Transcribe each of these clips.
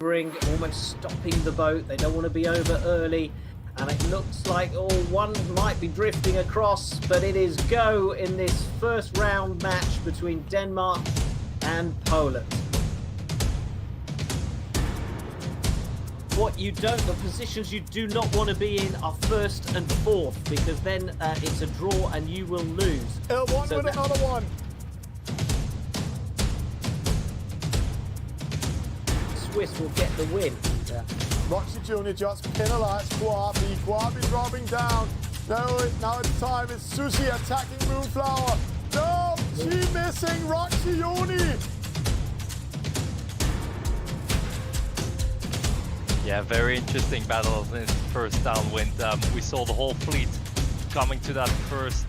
almost stopping the boat. They don't want to be over early. And it looks like one might be drifting across, but it is go in this first round match between Denmark and Poland. The positions you do not want to be in are first and fourth, because then it's a draw and you will lose. One with another one. Swiss will get the win. Yeah. Roxy Jr. just penalized Kwabi. Kwabi dropping down. Now it's time. It's Susie attacking Moonflower. No, she missing Roxy Jr. Yeah, very interesting battle in this first downwind. We saw the whole fleet coming to that first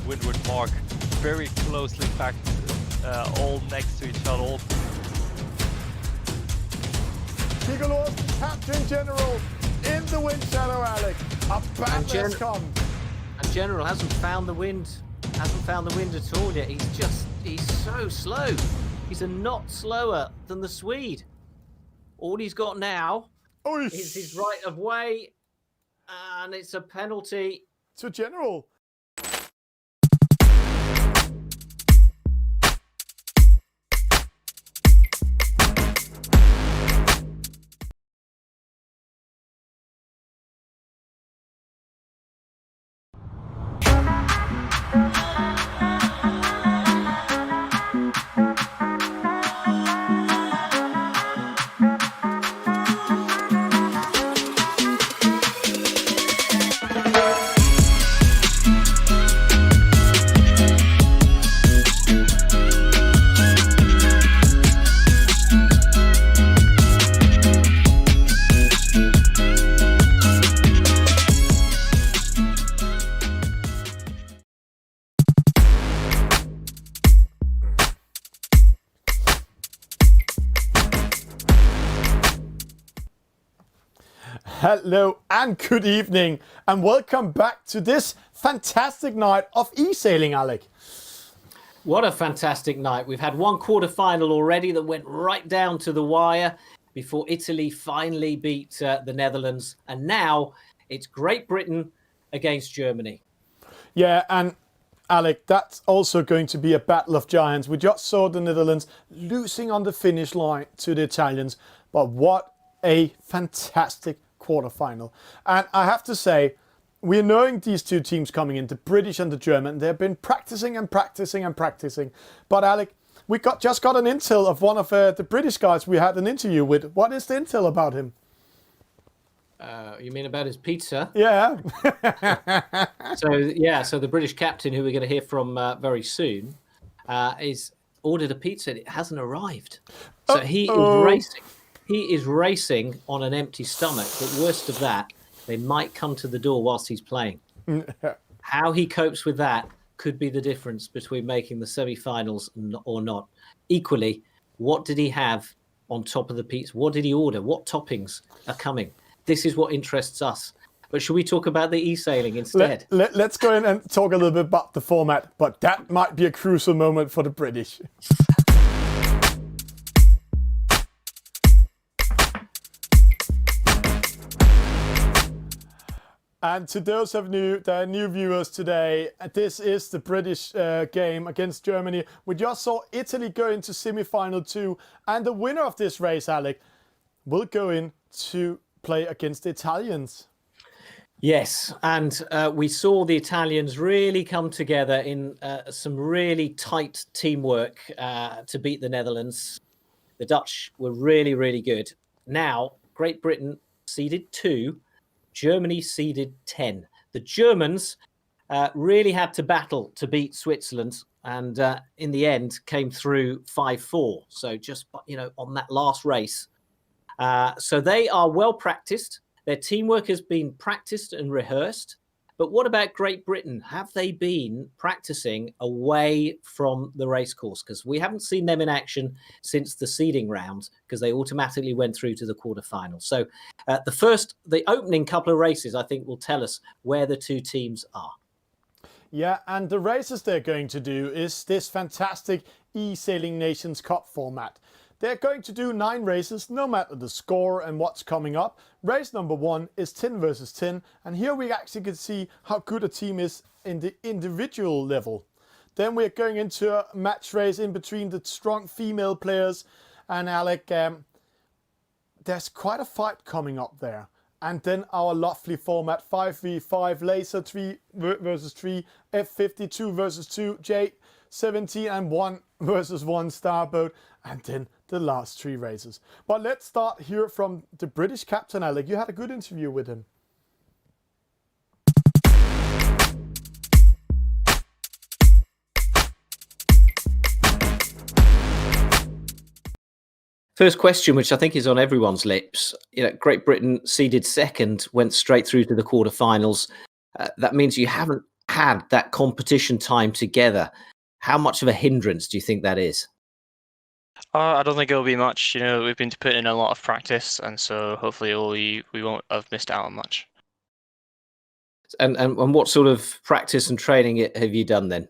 windward mark, very closely packed, all next to each other. Piccolo's Captain General in the wind shadow, Alec. A battle comes. And General hasn't found the wind at all yet. He's so slow. He's a knot slower than the Swede. All he's got now is his right of way, and it's a penalty to General. Hello and good evening, and welcome back to this fantastic night of eSailing, Alec. What a fantastic night. We've had one quarter-final already that went right down to the wire before Italy finally beat the Netherlands. And now it's Great Britain against Germany. Yeah, and Alec, that's also going to be a battle of giants. We just saw the Netherlands losing on the finish line to the Italians, but what a fantastic quarterfinal. And I have to say, we're knowing these two teams coming in, the British and the German. They've been practicing and practicing and practicing. But Alec, we just got an intel of one of the British guys we had an interview with. What is the intel about him? You mean about his pizza? Yeah. So the British captain, who we're going to hear from very soon, is ordered a pizza. It hasn't arrived. So he is racing. He is racing on an empty stomach, but worst of that, they might come to the door whilst he's playing. How he copes with that could be the difference between making the semi-finals or not. Equally, what did he have on top of the pizza? What did he order? What toppings are coming? This is what interests us. But should we talk about the eSailing instead? Let's go in and talk a little bit about the format, but that might be a crucial moment for the British. And to those of you that are new viewers today, this is the British game against Germany. We just saw Italy go into semi-final 2, and the winner of this race, Alec, will go in to play against the Italians. Yes, and we saw the Italians really come together in some really tight teamwork to beat the Netherlands. The Dutch were really, really good. Now, Great Britain seeded 2. Germany seeded 10. The Germans really had to battle to beat Switzerland, and in the end came through 5-4. So just on that last race. So they are well practiced. Their teamwork has been practiced and rehearsed. But what about Great Britain? Have they been practicing away from the race course? Because we haven't seen them in action since the seeding round, because they automatically went through to the quarterfinals. So the opening couple of races, I think, will tell us where the two teams are. Yeah, and the races they're going to do is this fantastic eSailing Nations Cup format. They're going to do 9 races, no matter the score and what's coming up. Race number 1 is 10 versus 10, and here we actually can see how good a team is in the individual level. Then we're going into a match race in between the strong female players, and Alec, there's quite a fight coming up there. And then our lovely format, 5v5, laser 3 versus 3, F52 versus 2, J17 and 1 versus 1 starboat, and then the last 3 races. But let's start here from the British captain, Alec. You had a good interview with him. First question, which I think is on everyone's lips. Great Britain seeded second, went straight through to the quarterfinals. That means you haven't had that competition time together. How much of a hindrance do you think that is? I don't think it'll be much. We've been putting in a lot of practice, and so hopefully we won't have missed out on much. And what sort of practice and training have you done then?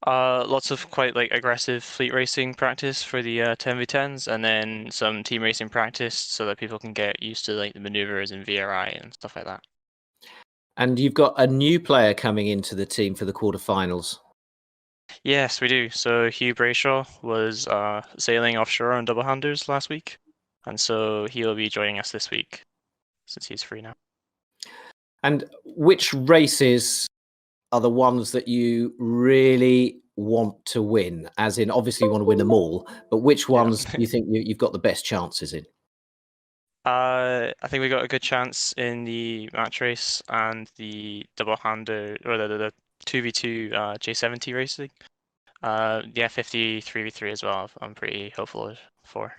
Lots of quite aggressive fleet racing practice for the 10v10s, and then some team racing practice so that people can get used to the maneuvers and VRI and stuff like that. And you've got a new player coming into the team for the quarterfinals. Yes, we do. So Hugh Brayshaw was sailing offshore on double-handers last week, and so he'll be joining us this week since he's free now. And which races are the ones that you really want to win? As in, obviously you want to win them all, but which ones do you think you've got the best chances in? I think we got a good chance in the match race and the double-hander, or the 2v2 J70 racing. 50 3v3 as well. I'm pretty hopeful for.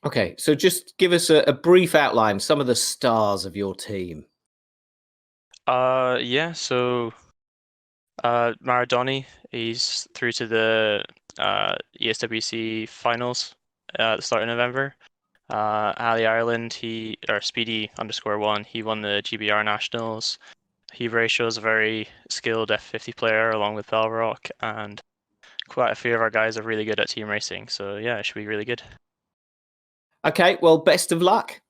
Okay, so just give us a brief outline, some of the stars of your team. So Maradoni, he's through to the ESWC finals at the start of November. Ali Ireland, Speedy_1, he won the GBR Nationals. Hugh Brayshaw is a very skilled F50 player along with Belrock, and quite a few of our guys are really good at team racing. So yeah, it should be really good. Okay, well, best of luck.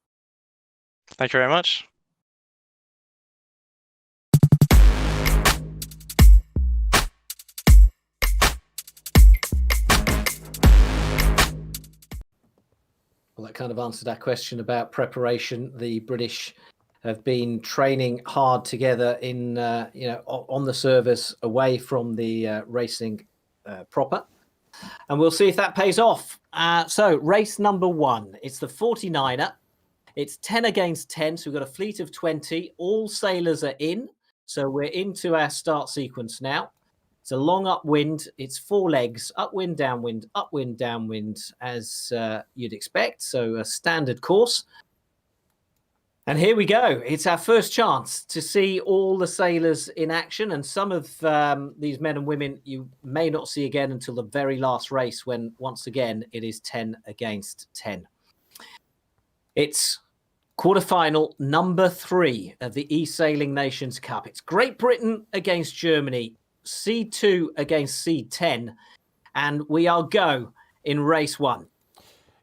Thank you very much. Well, that kind of answered our question about preparation. The British have been training hard together in, on the service, away from the racing proper. And we'll see if that pays off. So race number 1, it's the 49er. It's 10 against 10. So we've got a fleet of 20. All sailors are in. So we're into our start sequence now. It's a long upwind. It's 4 legs, upwind, downwind, as you'd expect. So a standard course. And here we go. It's our first chance to see all the sailors in action. And some of these men and women you may not see again until the very last race, when once again it is 10 against 10. It's quarterfinal number 3 of the eSailing Nations Cup. It's Great Britain against Germany, Seed 2 against Seed 10, and we are go in race 1.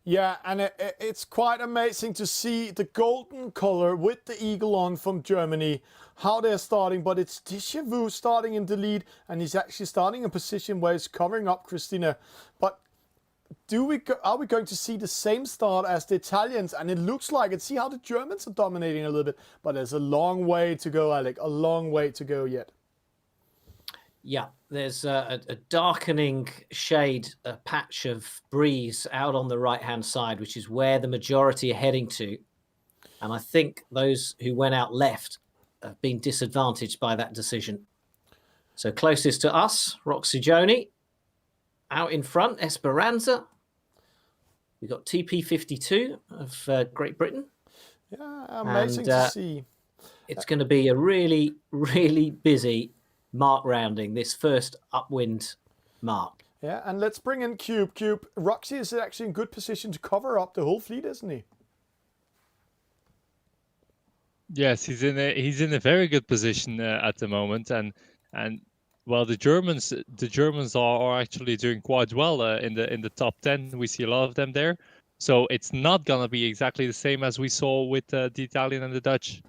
Yeah, and it's quite amazing to see the golden color with the eagle on from Germany, how they're starting, but it's Deja-Vu starting in the lead, and he's actually starting in a position where he's covering up Christina. But are we going to see the same start as the Italians? And it looks like it. See how the Germans are dominating a little bit, but there's a long way to go, Alec, a long way to go yet. Yeah, there's a darkening shade, a patch of breeze out on the right-hand side, which is where the majority are heading to. And I think those who went out left have been disadvantaged by that decision. So closest to us, Roxy Joni. Out in front, Esperanza. We've got TP52 of Great Britain. Yeah, amazing to see. It's going to be a really, really busy mark rounding, this first upwind mark. Yeah, and let's bring in Cube. Cube, Roxy is actually in good position to cover up the whole fleet, isn't he? Yes, he's in a very good position at the moment, and Well, the Germans are actually doing quite well in the top 10. We see a lot of them there. So it's not gonna be exactly the same as we saw with the Italian and the Dutch.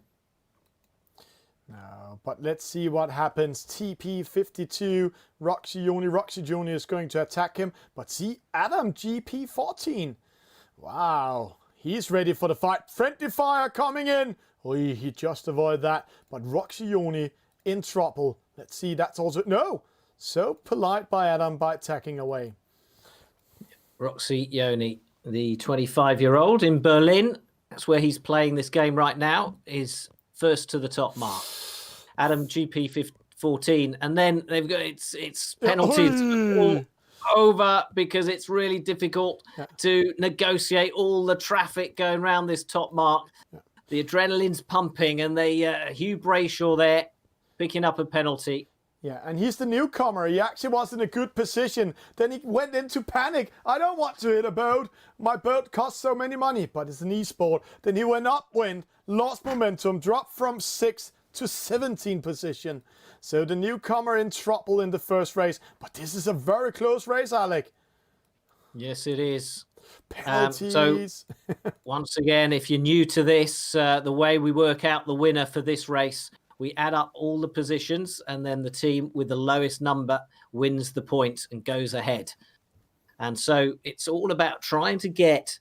No, but let's see what happens. TP52, Roxy Joni is going to attack him. But see, Adam GP14. Wow, he's ready for the fight. Friendly fire coming in. Oh, he just avoided that. But Roxy Joni in trouble. Let's see, that's also... No! So polite by Adam by attacking away. Roxy Joni, the 25-year-old in Berlin. That's where he's playing this game right now, is first to the top mark. Adam GP 14, and then they've got it's penalties all over because it's really difficult to negotiate all the traffic going around this top mark. The adrenaline's pumping, and they Hugh Brayshaw there picking up a penalty. Yeah, and he's the newcomer. He actually was in a good position. Then he went into panic. I don't want to hit a boat. My boat costs so many money, but it's an e-sport. Then he went upwind, lost momentum, dropped from 6th to 17th position. So the newcomer in trouble in the first race. But this is a very close race, Alec. Yes, it is. Penalties. So once again, if you're new to this, the way we work out the winner for this race, we add up all the positions, and then the team with the lowest number wins the point and goes ahead. And so it's all about trying to get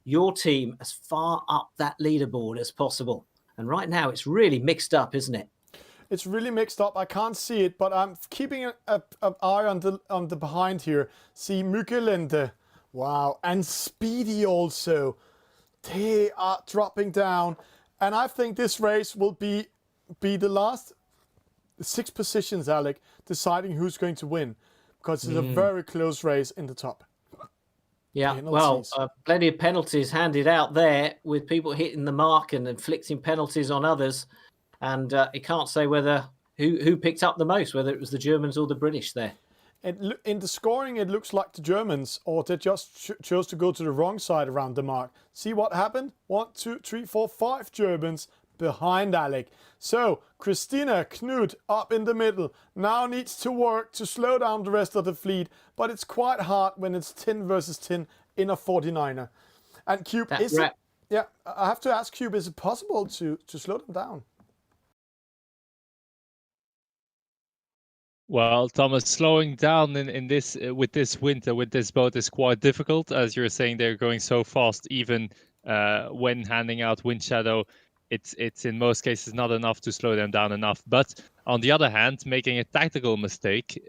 your team as far up that leaderboard as possible. And right now it's really mixed up, isn't it? It's really mixed up. I can't see it, but I'm keeping an eye on the behind here. See Mügelende. Wow. And Speedy also. They are dropping down. And I think this race will be the last 6 positions, Alec, deciding who's going to win, because it's a very close race in the top. Yeah, Penalties. well, plenty of penalties handed out there with people hitting the mark and inflicting penalties on others. And you can't say whether who picked up the most, whether it was the Germans or the British there. In the scoring, it looks like the Germans, or they just chose to go to the wrong side around the mark. See what happened? 1, 2, 3, 4, 5 Germans behind Alec. So Christina Knut up in the middle now needs to work to slow down the rest of the fleet, but it's quite hard when it's 10 versus 10 in a 49er. And Cube, yeah, I have to ask Cube, is it possible to slow them down? Well, Thomas, slowing down in this with this winter with this boat is quite difficult, as you're saying. They're going so fast, even when handing out wind shadow. It's in most cases not enough to slow them down enough. But on the other hand, making a tactical mistake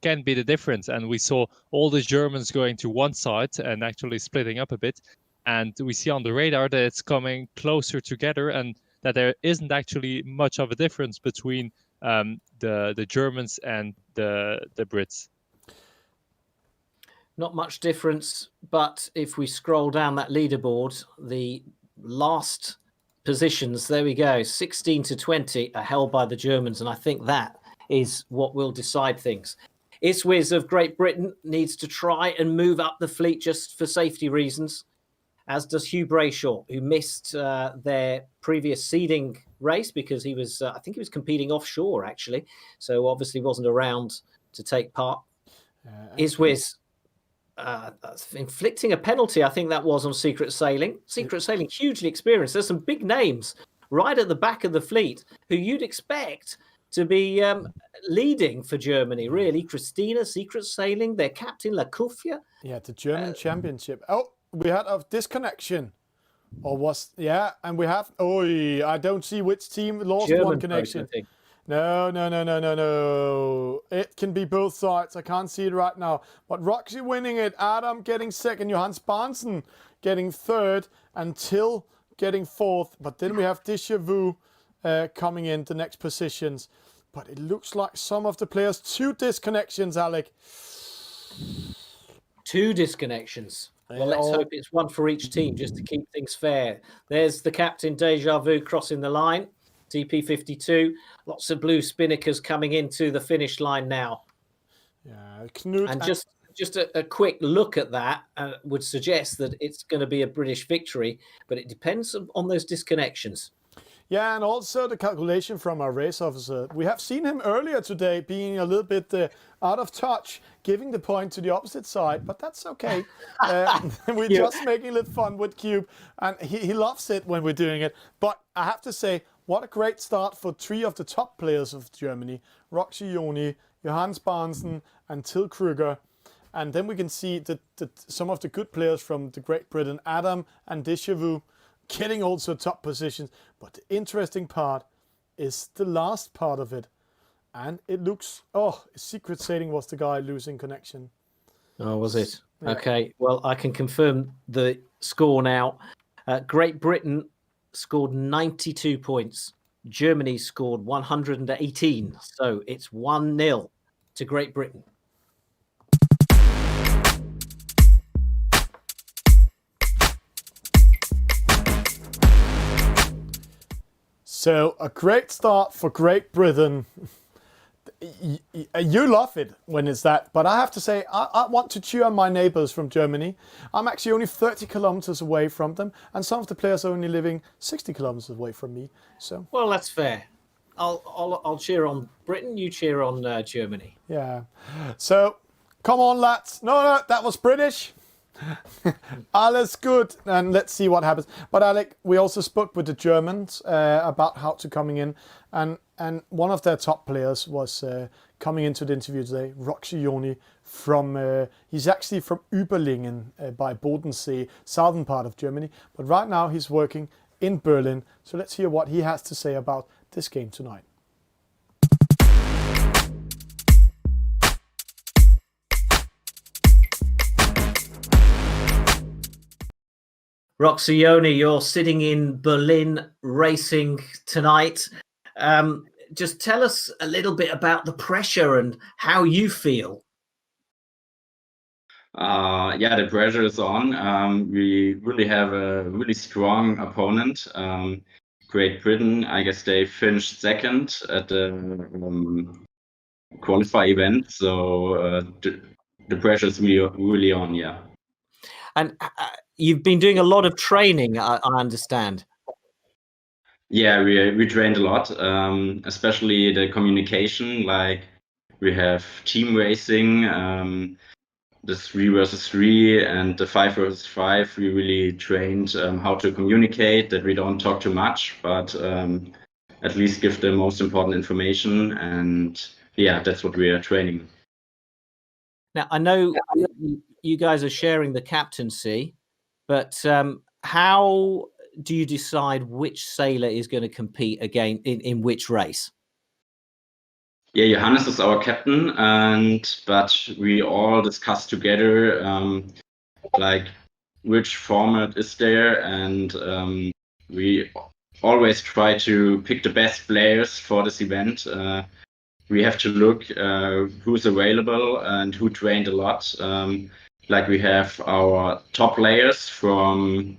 can be the difference. And we saw all the Germans going to one side and actually splitting up a bit. And we see on the radar that it's coming closer together, and that there isn't actually much of a difference between the Germans and the Brits. Not much difference, but if we scroll down that leaderboard, the last positions, there we go, 16 to 20 are held by the Germans, and I think that is what will decide things. Iswiz of Great Britain needs to try and move up the fleet just for safety reasons, as does Hugh Brayshaw, who missed their previous seeding race because he was, I think he was competing offshore actually, so obviously wasn't around to take part. Iswiz inflicting a penalty, I think that was on Secret Sailing. Secret Sailing, hugely experienced. There's some big names right at the back of the fleet who you'd expect to be leading for Germany, really. Christina, Secret Sailing, their captain, La Kufia. Yeah, the German championship. Oh, we had a disconnection. Or was, yeah, and we have, I don't see which team lost German one connection. No. It can be both sides. I can't see it right now. But Roxy winning it, Adam getting second, Johannes Barnsen getting third, and Till getting fourth. But then we have Déjà Vu coming in the next positions. But it looks like some of the players, 2 disconnections, Alec. 2 disconnections. Well, let's hope it's one for each team just to keep things fair. There's the captain, Déjà Vu, crossing the line. TP52. Lots of blue spinnakers coming into the finish line now. Yeah, Knut. And just a quick look at that would suggest that it's going to be a British victory, but it depends on those disconnections. Yeah, and also the calculation from our race officer. We have seen him earlier today being a little bit out of touch, giving the point to the opposite side, but that's okay. We're just making a little fun with Cube, and he loves it when we're doing it. But I have to say, what a great start for 3 of the top players of Germany, Roxy Joni, Johannes Barnsen, and Till Kruger. And then we can see that some of the good players from the Great Britain, Adam and Dejavu, getting also top positions. But the interesting part is the last part of it. And it looks, Secret Sailing was the guy losing connection. Oh, was it? Yeah. Okay, well, I can confirm the score now. Great Britain scored 92 points. Germany scored 118. So it's 1-0 to Great Britain. So a great start for Great Britain. You love it when it's that, but I have to say, I want to cheer on my neighbors from Germany. I'm actually only 30 kilometers away from them, and some of the players are only living 60 kilometers away from me. So Well, that's fair. I'll cheer on Britain. You cheer on Germany. yeah. So come on, lads. No, that was British. Alles good, and let's see what happens. But Alec, we also spoke with the Germans about how to coming in, and one of their top players was coming into the interview today, Roxy Joni from he's actually from Überlingen by Bodensee, southern part of Germany, but right now he's working in Berlin. So let's hear what he has to say about this game tonight. Roxy Joni, you're sitting in Berlin racing tonight. Just tell us a little bit about the pressure and how you feel. Yeah, the pressure is on. We really have a really strong opponent. Great Britain, I guess they finished second at the qualify event, so the pressure is really on, yeah. And you've been doing a lot of training, I understand. Yeah, we trained a lot, especially the communication. Like we have team racing, the 3 versus 3 and the 5 versus 5. We really trained how to communicate, that we don't talk too much, but at least give the most important information. And yeah, that's what we are training. Now, I know you guys are sharing the captaincy, but how do you decide which sailor is going to compete again in which race? Yeah, Johannes is our captain, but we all discuss together like which format is there, and we always try to pick the best players for this event. We have to look who's available and who trained a lot. Like we have our top players from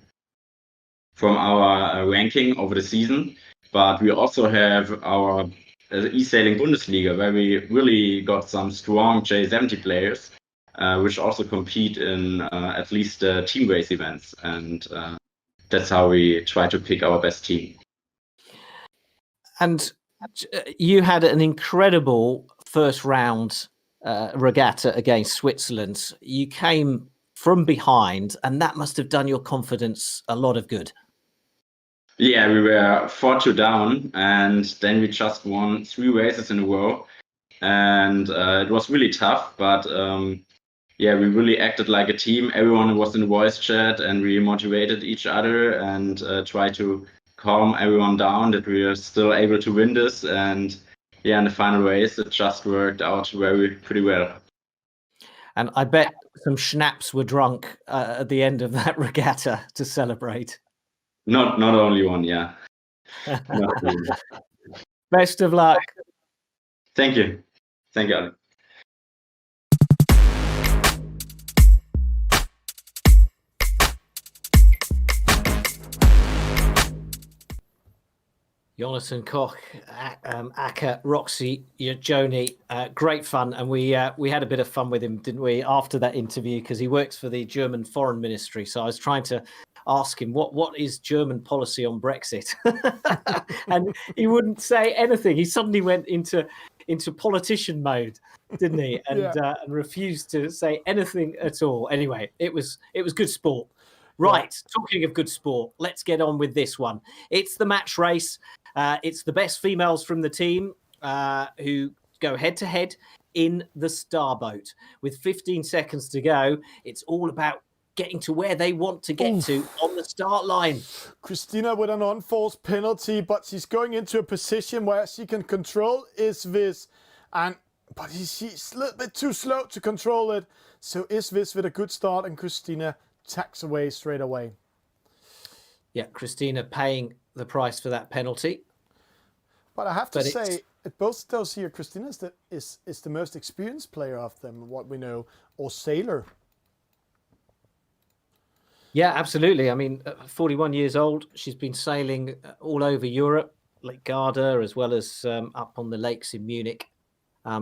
our ranking over the season, but we also have our eSailing Bundesliga, where we really got some strong J70 players, which also compete in at least team race events, and that's how we try to pick our best team. And you had an incredible first round regatta against Switzerland. You came from behind, and that must have done your confidence a lot of good. Yeah, we were 4-2 down, and then we just won 3 races in a row, and it was really tough. But yeah, we really acted like a team. Everyone was in the voice chat, and we motivated each other and tried to calm everyone down that we are still able to win this. And yeah, in the final race, it just worked out pretty well. And I bet some schnapps were drunk at the end of that regatta to celebrate. Not only one, yeah. Best of luck. Thank you. Thank you, Alex. Jonathan Koch, Aka, Roxy, Joni, great fun, and we had a bit of fun with him, didn't we, after that interview, because he works for the German Foreign Ministry. So I was trying to ask him what is German policy on Brexit, and he wouldn't say anything. He suddenly went into politician mode, didn't he? And, and refused to say anything at all. Anyway, it was good sport. Right, talking of good sport, let's get on with this one. It's the match race. It's the best females from the team who go head-to-head in the starboat. With 15 seconds to go, it's all about getting to where they want to get to on the start line. Christina with an unforced penalty, but she's going into a position where she can control Isvis, but she's a little bit too slow to control it. So Isvis with a good start, and Christina tacks away straight away. Yeah, Christina paying the price for that penalty. But I have to say, both those here, Christina is the most experienced player of them, what we know, or sailor. Yeah, absolutely. I mean, 41 years old. She's been sailing all over Europe, Lake Garda, as well as up on the lakes in Munich.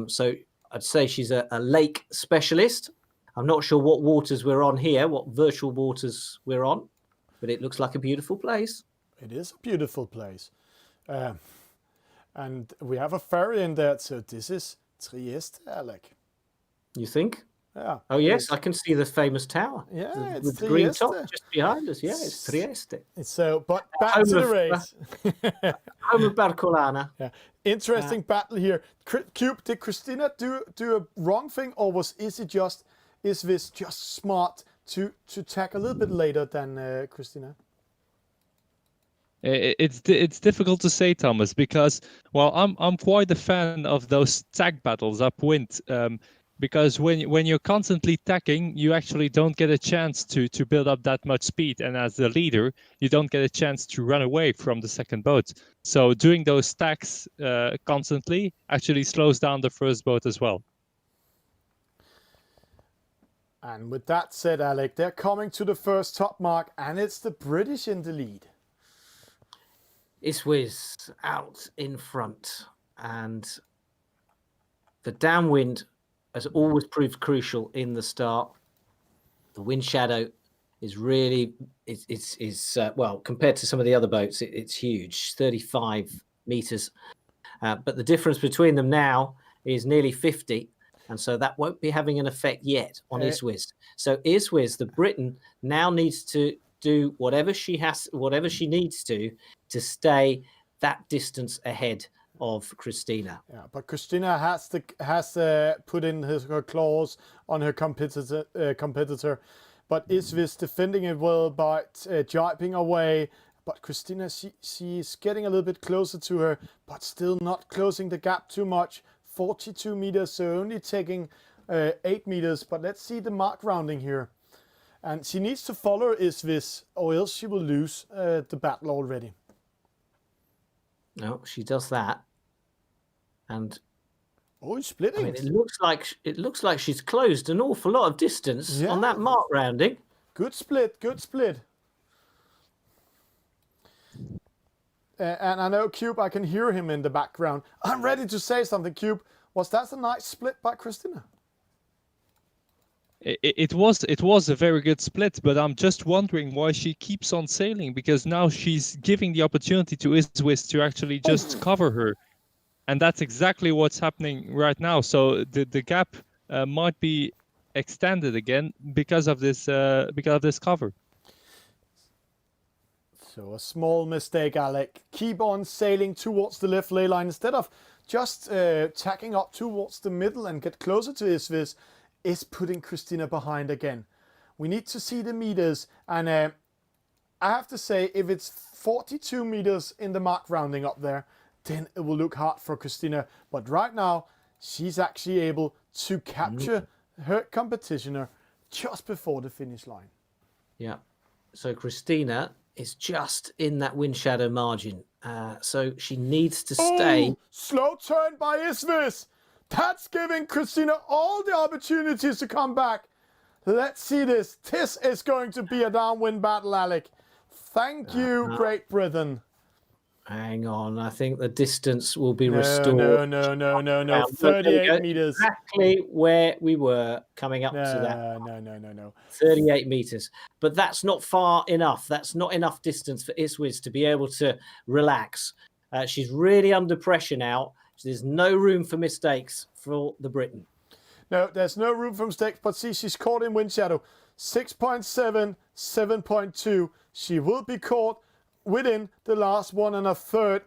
So I'd say she's a lake specialist. I'm not sure what waters we're on here, what virtual waters we're on, but it looks like a beautiful place. It is a beautiful place. And we have a ferry in there, so this is Trieste, Alec. You think? Yeah. Oh, yes, I can see the famous tower. Yeah, with the green top just behind us. Yeah, it's Trieste. So, but back to the race. Home of Barcolana. Yeah. Interesting battle here. Cube, did Christina do a wrong thing, or is this just smart to tack a little bit later than Christina? It's difficult to say, Thomas, because I'm quite a fan of those tag battles upwind, because when you're constantly tacking, you actually don't get a chance to build up that much speed, and as the leader, you don't get a chance to run away from the second boat. So doing those tacks constantly actually slows down the first boat as well. And with that said, Alec, they're coming to the first top mark, and it's the British in the lead. Iswiz out in front, and the downwind has always proved crucial in the start. The wind shadow is really, well, compared to some of the other boats, it's huge, 35 meters. But the difference between them now is nearly 50. And so that won't be having an effect yet on Iswiz. So Iswiz, the Briton, now needs to do whatever she needs to stay that distance ahead of Christina. Yeah, but Christina has put in her claws on her competitor, but Isvis defending it well by jibing away. But Christina, she's getting a little bit closer to her, but still not closing the gap too much. 42 meters, so only taking 8 meters. But let's see the mark rounding here. And she needs to follow Isvis, or else she will lose the battle already. No, she does that. And he's splitting. I mean, it looks like she's closed an awful lot of distance on that mark rounding. Good split, good split. And I know, Cube, I can hear him in the background. I'm ready to say something, Cube. Was that a nice split by Christina? It was a very good split, but I'm just wondering why she keeps on sailing, because now she's giving the opportunity to Iswiz to actually just cover her. And that's exactly what's happening right now. So the gap might be extended again because of this cover. So a small mistake, Alec. Keep on sailing towards the left ley line instead of just tacking up towards the middle and get closer to Isvis. Is putting Christina behind again. We need to see the meters, and I have to say, if it's 42 meters in the mark rounding up there, then it will look hard for Christina. But right now, she's actually able to capture her competitioner just before the finish line. Yeah. So Christina is just in that wind shadow margin. So she needs to stay. Slow turn by Isvis. That's giving Christina all the opportunities to come back. Let's see this. This is going to be a downwind battle, Alec. Thank you, Great Britain. Hang on, I think the distance will be No, restored. no. There we 38 go. meters. Exactly where we were coming up to that. No. 38 meters. But that's not far enough. That's not enough distance for Iswiz to be able to relax. She's really under pressure now. There's no room for mistakes for the Briton. No, there's no room for mistakes, but see, she's caught in wind shadow. 6.7, 7.2. She will be caught within the last 1 1/3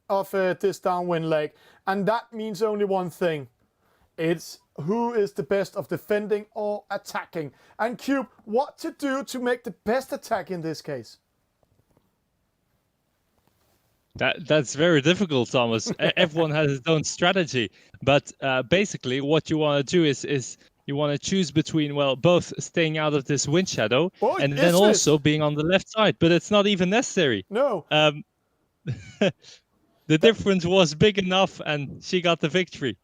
of this downwind leg. And that means only one thing. It's who is the best of defending or attacking. And Cube, what to do to make the best attack in this case? That's very difficult, Thomas. Everyone has his own strategy, but basically what you want to do is you want to choose between, well, both staying out of this wind shadow and then also being on the left side, but it's not even necessary. No. The difference was big enough and she got the victory.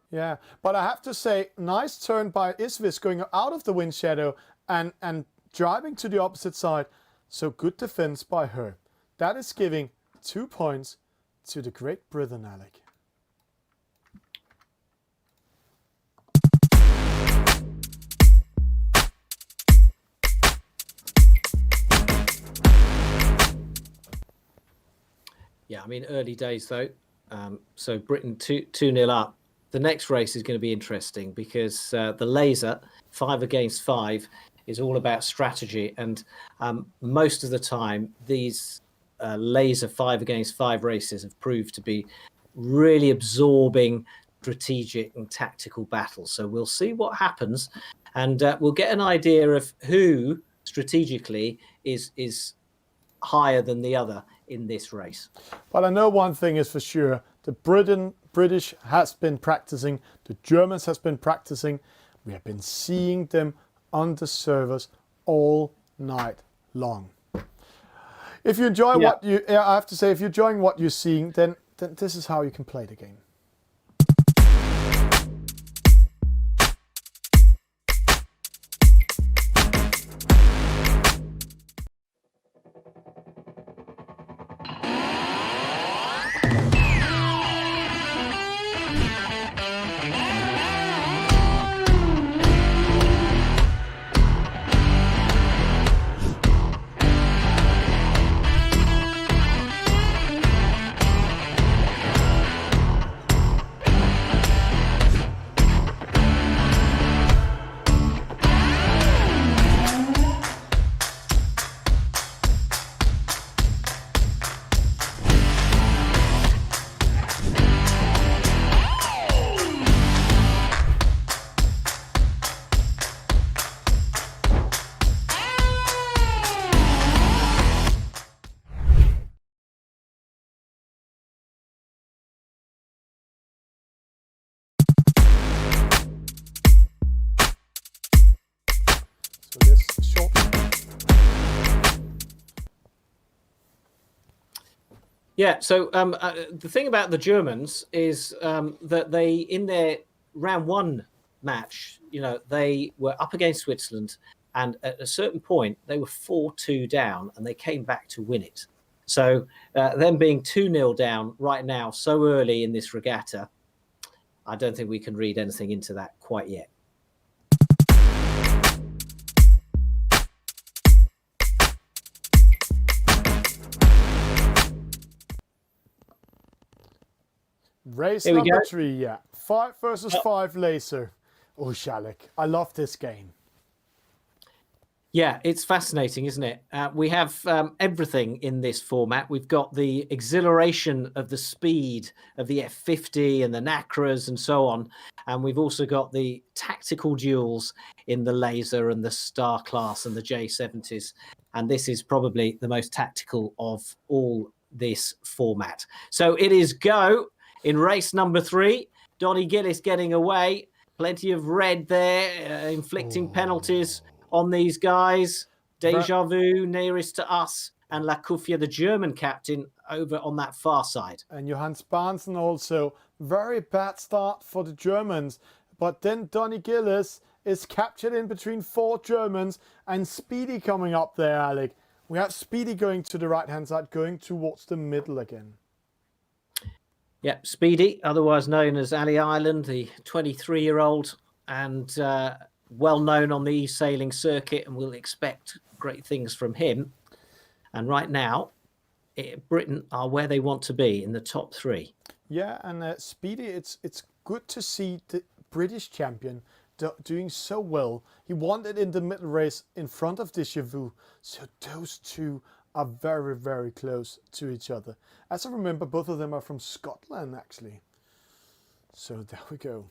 Yeah, but I have to say, nice turn by Iswiz going out of the wind shadow and driving to the opposite side. So good defense by her. That is giving 2 points to the Great Britain, Alec. Yeah, I mean, early days though. So Britain 2-0 up. The next race is going to be interesting because the laser 5 against 5 is all about strategy, and most of the time these laser 5 against 5 races have proved to be really absorbing strategic and tactical battles. So we'll see what happens, and we'll get an idea of who strategically is higher than the other in this race. But I know one thing is for sure: the British has been practicing, the Germans has been practicing. We have been seeing them on the servers all night long. If you enjoy what you, I have to say, if you're enjoying what you're seeing, then this is how you can play the game. So this short. Yeah, so the thing about the Germans is that they, in their round 1 match, they were up against Switzerland, and at a certain point they were 4-2 down and they came back to win it. So them being 2-0 down right now so early in this regatta, I don't think we can read anything into that quite yet. Race number 3, yeah. 5 versus 5 laser. Oh, Shalek, I love this game. Yeah, it's fascinating, isn't it? We have everything in this format. We've got the exhilaration of the speed of the F50 and the Nacras and so on. And we've also got the tactical duels in the laser and the Star class and the J70s. And this is probably the most tactical of all this format. So it is go in race number 3. Donnie Gillis getting away. Plenty of red there, inflicting penalties on these guys. Deja Vu nearest to us, and La Cuffia, the German captain, over on that far side. And Johannes Bahnsen also. Very bad start for the Germans. But then Donnie Gillis is captured in between 4 Germans, and Speedy coming up there, Alec. We have Speedy going to the right-hand side, going towards the middle again. Yeah, Speedy, otherwise known as Ali Ireland, the 23-year-old, and well known on the eSailing circuit, and we'll expect great things from him. And right now, Britain are where they want to be in the top 3. Yeah, and Speedy, it's good to see the British champion doing so well. He won it in the middle race in front of Déjà Vu. So those two are very, very close to each other. As I remember, both of them are from Scotland, actually. So there we go.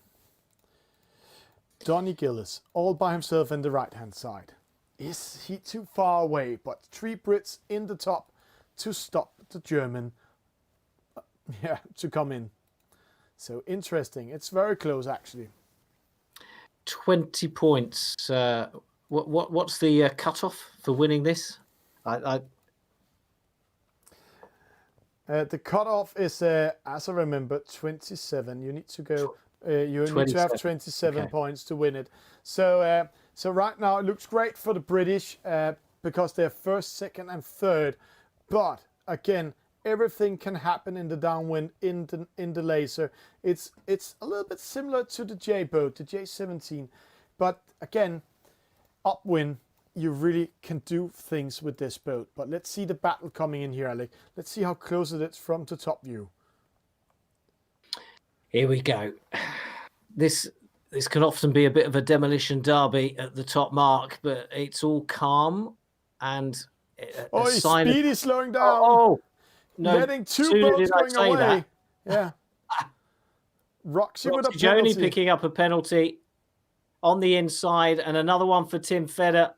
Donny Gillis, all by himself in the right-hand side. Is he too far away? But 3 Brits in the top to stop the German to come in. So interesting. It's very close, actually. 20 points. What's the cutoff for winning this? The cutoff is, as I remember, 27. You need to go. You need to have 27 points to win it. So, so right now it looks great for the British because they're first, second, and third. But again, everything can happen in the downwind in the laser. It's a little bit similar to the J boat, the J17, but again, upwind. You really can do things with this boat. But let's see the battle coming in here, Alec. Let's see how close it is from the top view. Here we go. This can often be a bit of a demolition derby at the top mark, but it's all calm and Speedy slowing down. Oh, no, letting 2 boats going away. That. Yeah. Roxy with a Joni penalty. picking up a penalty on the inside, and another one for Tim Fedder.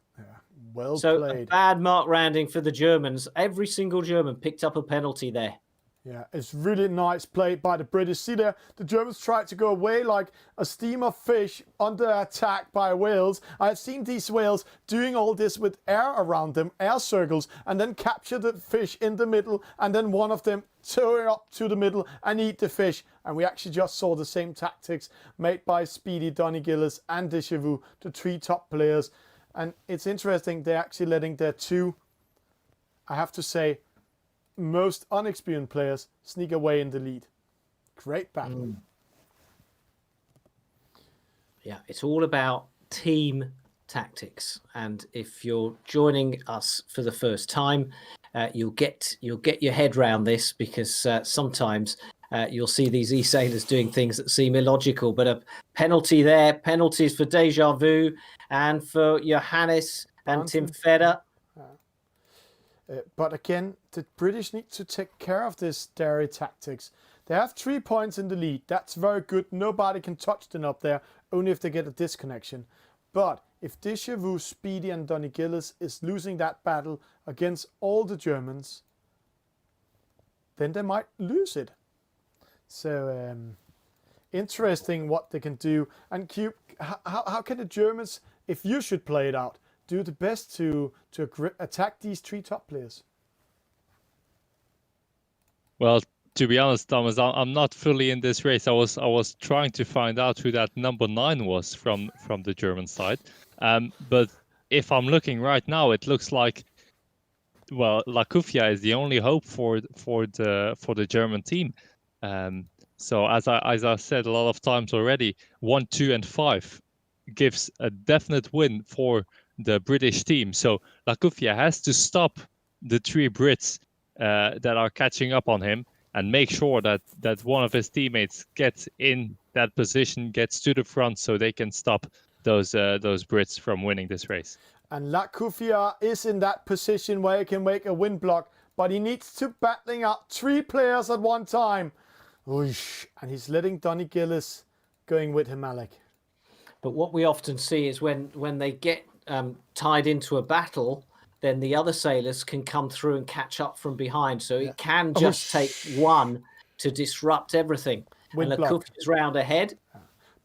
Well so played. A bad mark rounding for the Germans. Every single German picked up a penalty there. Yeah, it's really nice play by the British. See there, the Germans tried to go away like a stream of fish under attack by whales. I've seen these whales doing all this with air around them, air circles, and then capture the fish in the middle, and then one of them tow it up to the middle and eat the fish. And we actually just saw the same tactics made by Speedy, Donny Gillis, and Déjà Vu, the 3 top players. And it's interesting, they're actually letting their 2, I have to say, most unexperienced players sneak away in the lead. Great battle. Yeah, it's all about team tactics. And if you're joining us for the first time, you'll get your head round this, because sometimes you'll see these eSailors doing things that seem illogical. But a penalty there, penalties for Déjà Vu and for Johannes and Tim Fedder. But again, the British need to take care of this dairy tactics. They have 3 points in the lead. That's very good. Nobody can touch them up there, only if they get a disconnection. But if Déjà Vu, Speedy, and Donny Gillis is losing that battle against all the Germans, then they might lose it. So interesting what they can do. And Cube, how can the Germans, if you should play it out, do the best to attack these 3 top players? Well, to be honest, Thomas, I'm not fully in this race. I was trying to find out who that number 9 was from the German side. But if I'm looking right now, it looks like, well, La Cufia is the only hope for the German team. So as I said a lot of times already, 1, 2, and 5 gives a definite win for the British team. So La Cufia has to stop the 3 Brits that are catching up on him, and make sure that one of his teammates gets in that position, gets to the front, so they can stop those Brits from winning this race. And La Cufia is in that position where he can make a win block, but he needs to battling out 3 players at one time. Oosh. And he's letting Donny Gillis going with him, Alec. But what we often see is when they get tied into a battle, then the other sailors can come through and catch up from behind. So it can just take one to disrupt everything. Win and block. Lakufi's round ahead.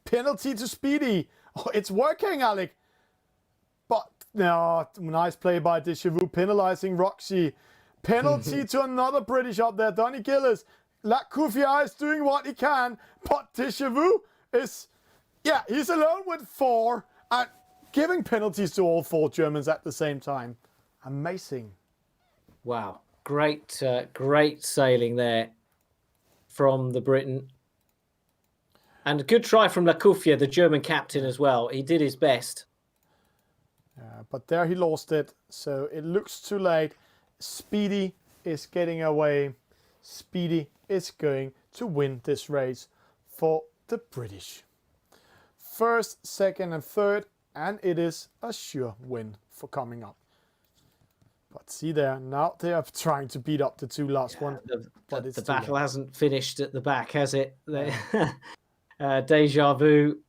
Penalty to Speedy. Oh, it's working, Alec. But no, nice play by Déjà Vu, penalizing Roxy. Penalty to another British up there, Donny Gillis. La Cufia is doing what he can, but Déjà Vu is, he's alone with 4 and giving penalties to all 4 Germans at the same time. Amazing. Wow, great sailing there from the Briton. And a good try from Lacouffia, the German captain, as well. He did his best. But there he lost it, so it looks too late. Speedy is getting away. Speedy is going to win this race for the British. First, second and third, and it is a sure win for coming up. But see there, now they are trying to beat up the two last one. But The battle hasn't finished at the back, has it? Deja Vu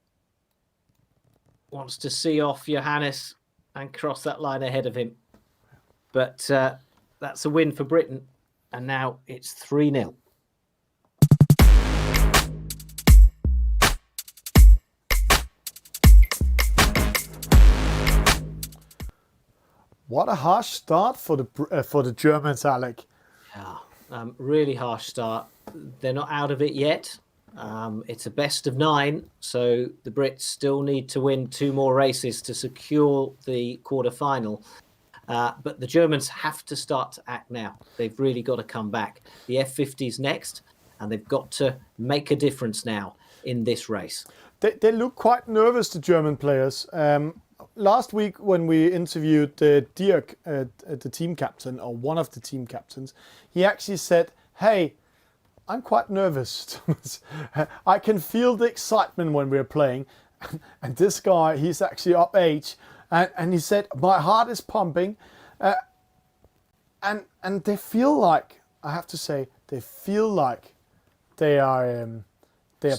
wants to see off Johannes and cross that line ahead of him. But that's a win for Britain. And now it's 3-0. What a harsh start for the Germans, Alec. Yeah, really harsh start. They're not out of it yet. It's a best of 9, so the Brits still need to win 2 more races to secure the quarter-final. But the Germans have to start to act now. They've really got to come back. The F-50's next, and they've got to make a difference now in this race. They look quite nervous, the German players. Last week when we interviewed Dirk, the team captain, or one of the team captains, he actually said, hey, I'm quite nervous. I can feel the excitement when we're playing. And this guy, he's actually up age. And he said, my heart is pumping. And they feel like, I have to say, they feel like they are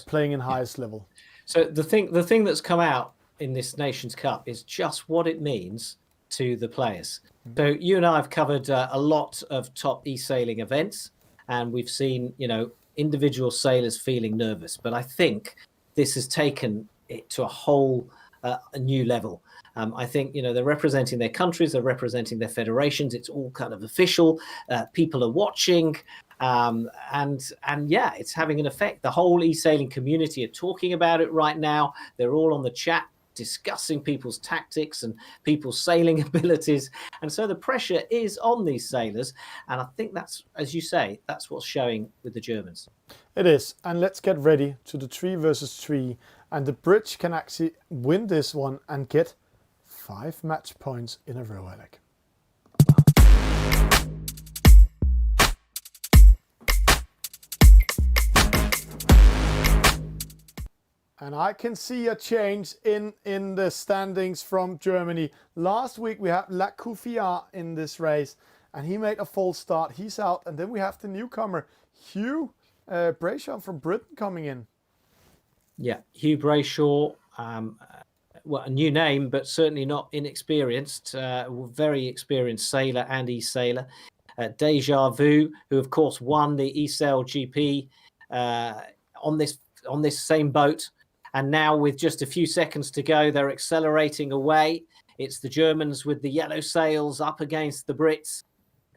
playing in highest level. So the thing that's come out in this Nations Cup is just what it means to the players. So you and I have covered a lot of top eSailing events, and we've seen, individual sailors feeling nervous. But I think this has taken it to a whole a new level. I think, they're representing their countries, they're representing their federations. It's all kind of official. People are watching. And yeah, it's having an effect. The whole eSailing community are talking about it right now. They're all on the chat discussing people's tactics and people's sailing abilities. And so the pressure is on these sailors. And I think that's, as you say, that's what's showing with the Germans. It is. And let's get ready to the 3 versus 3. And the Brits can actually win this one and get 5 match points in a row, Alec. And I can see a change in the standings from Germany. Last week we had Lacouffia in this race, and he made a false start. He's out, and then we have the newcomer, Hugh Brayshaw from Britain coming in. Yeah, Hugh Brayshaw, well, a new name, but certainly not inexperienced. Very experienced sailor and e-sailor. Deja Vu, who of course won the eSail GP on this same boat. And now with just a few seconds to go, they're accelerating away. It's the Germans with the yellow sails up against the Brits.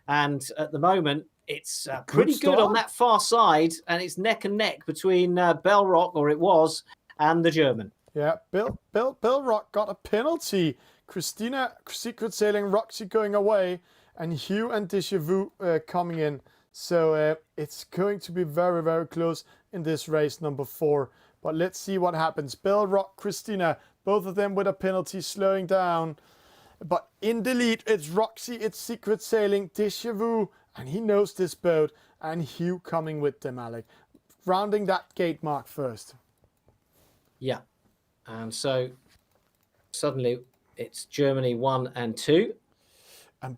And at the moment, it's pretty good on that far side. And it's neck and neck between Bellrock, or it was, and the German. Yeah, Bellrock got a penalty. Christina, Secret Sailing, Roxy going away. And Hugh and Deja Vu coming in. So it's going to be very, very close in this race number 4. But let's see what happens. Bellrock, Christina, both of them with a penalty, slowing down. But in the lead, it's Roxy, it's Secret Sailing, Deja Vu, and he knows this boat, and Hugh coming with them, Alec. Rounding that gate mark first. Yeah. And so suddenly it's Germany 1 and 2.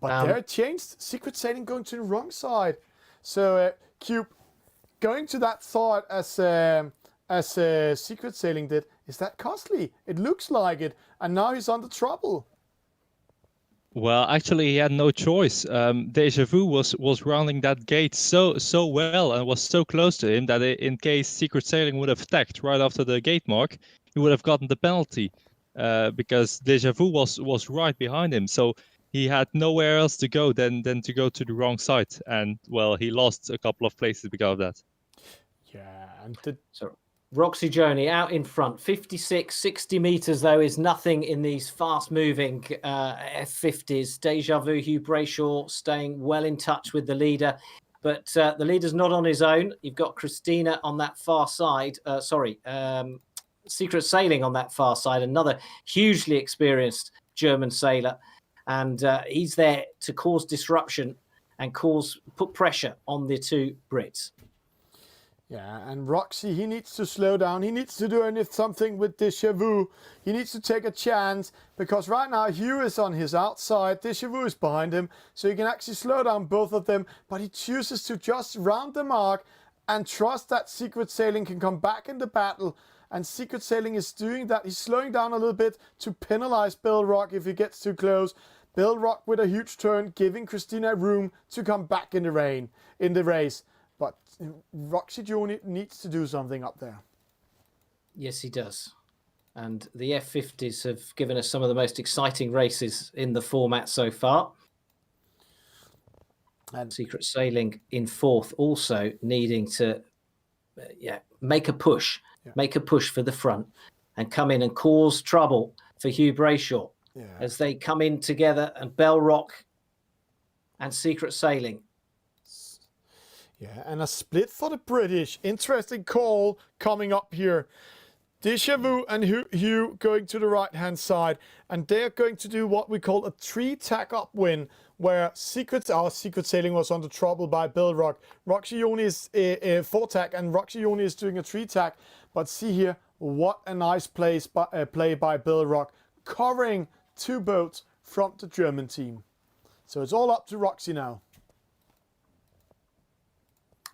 But they're changed. Secret Sailing going to the wrong side. So Cube going to that side as Secret Sailing did. Is that costly? It looks like it. And now he's under trouble. Well, actually, he had no choice. Deja Vu was rounding that gate so well and was so close to him that in case Secret Sailing would have attacked right after the gate mark, he would have gotten the penalty because Deja Vu was right behind him. So he had nowhere else to go than to go to the wrong side. And, well, he lost a couple of places because of that. Yeah, and Roxy Joni out in front. 56, 60 meters, though, is nothing in these fast-moving F50s. Deja Vu, Hugh Brayshaw staying well in touch with the leader. But the leader's not on his own. You've got Christina on that far side. Secret Sailing on that far side, another hugely experienced German sailor. And he's there to cause disruption and put pressure on the two Brits. Yeah, and Roxy, he needs to slow down. He needs to do something with Deja Vu. He needs to take a chance, because right now Hugh is on his outside. Deja Vu is behind him, so he can actually slow down both of them. But he chooses to just round the mark and trust that Secret Sailing can come back in the battle. And Secret Sailing is doing that. He's slowing down a little bit to penalize Bill Rock if he gets too close. Bill Rock with a huge turn, giving Christina room to come back in the race. But Roxy Joni needs to do something up there. Yes, he does. And the F50s have given us some of the most exciting races in the format so far. And Secret Sailing in fourth, also needing to make a push. Yeah. Make a push for the front and come in and cause trouble for Hugh Brayshaw as they come in together, and Bell Rock and Secret Sailing. Yeah, and a split for the British. Interesting call coming up here. Deja Vu and Hugh going to the right-hand side, and they're going to do what we call a 3-tack-up win, where Secret Sailing was under trouble by Bill Rock. Roxy Joni is a 4-tack, and Roxy Joni is doing a 3-tack. But see here, what a nice play by Bill Rock, covering 2 boats from the German team. So it's all up to Roxy now.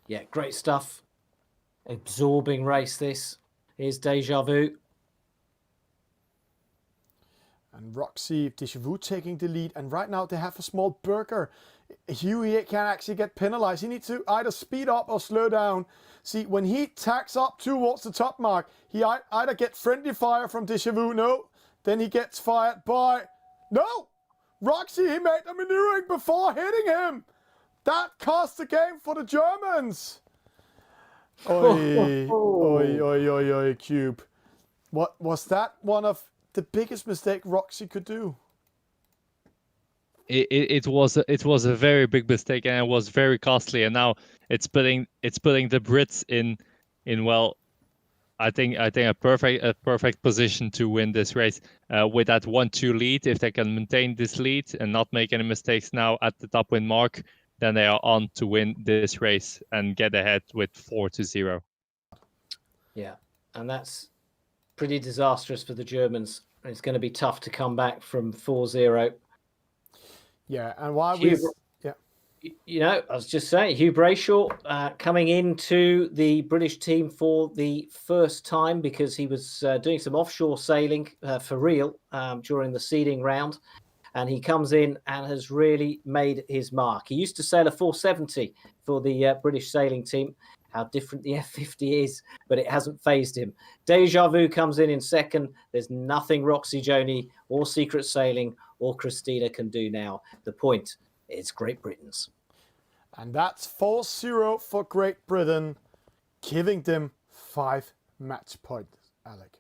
Yeah, great stuff. Absorbing race this. Here's Deja Vu. And Roxy, Deja Vu taking the lead. And right now they have a small burger. Hugh can actually get penalized. He needs to either speed up or slow down. See, when he tacks up towards the top mark, he either gets friendly fire from Deja Vu. No. Then he gets fired by... No! Roxy, he made a maneuvering before hitting him. That cost the game for the Germans. Oi, oi, oi, oi, oi, Cube. What was that? One of the biggest mistake Roxy could do. It was a very big mistake, and it was very costly. And now it's putting the Brits in well, I think a perfect position to win this race with that 1-2 lead. If they can maintain this lead and not make any mistakes now at the top wind mark, then they are on to win this race and get ahead with 4-0. Yeah, and that's pretty disastrous for the Germans. It's going to be tough to come back from 4-0. Yeah, and why I was just saying, Hugh Brayshaw coming into the British team for the first time, because he was doing some offshore sailing for real during the seeding round. And he comes in and has really made his mark. He used to sail a 470 for the British sailing team. How different the F50 is, but it hasn't phased him. Deja Vu comes in second. There's nothing Roxy Joni or Secret Sailing or Christina can do now. The point is Great Britain's. And that's 4-0 for Great Britain, giving them 5 match points, Alec.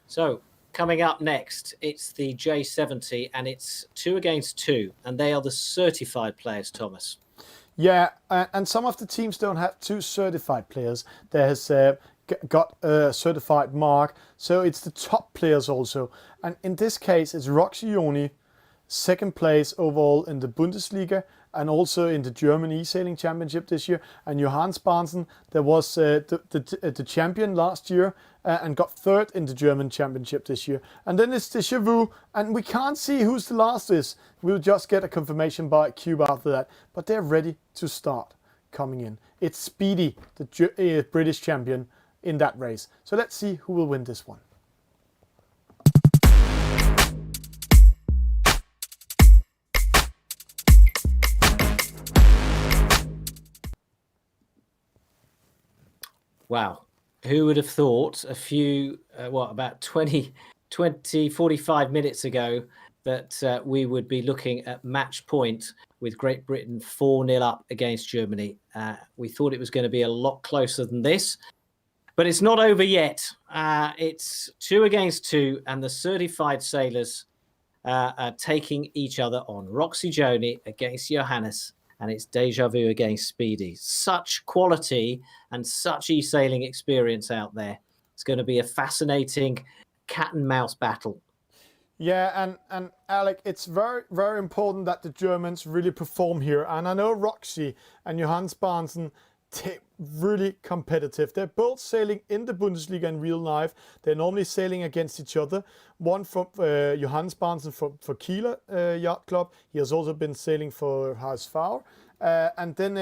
So coming up next, it's the J70, and it's 2 against 2, and they are the certified players, Thomas. Yeah, and some of the teams don't have 2 certified players. There's got a certified mark, so it's the top players also. And in this case, it's Roxy Joni, second place overall in the Bundesliga and also in the German eSailing Championship this year. And Johannes Barnsen, there was the champion last year and got third in the German Championship this year. And then it's Déjà Vu, and we can't see who's the last is. We'll just get a confirmation by Cube after that. But they're ready to start coming in. It's Speedy, the British champion, in that race. So let's see who will win this one. Wow. Who would have thought a few, about 45 minutes ago that we would be looking at match point with Great Britain 4-0 up against Germany. We thought it was going to be a lot closer than this, but it's not over yet. It's 2 against 2, and the certified sailors are taking each other on. Roxy Joni against Johannes, and it's Déjà Vu against Speedy. Such quality and such eSailing experience out there. It's going to be a fascinating cat and mouse battle. Yeah, and Alec, it's very, very important that the Germans really perform here. And I know Roxy and Johannes Barnsen, they're really competitive. They're both sailing in the Bundesliga in real life. They're normally sailing against each other. One from Johannes Barnsen for Kieler Yacht Club. He has also been sailing for HSV. And then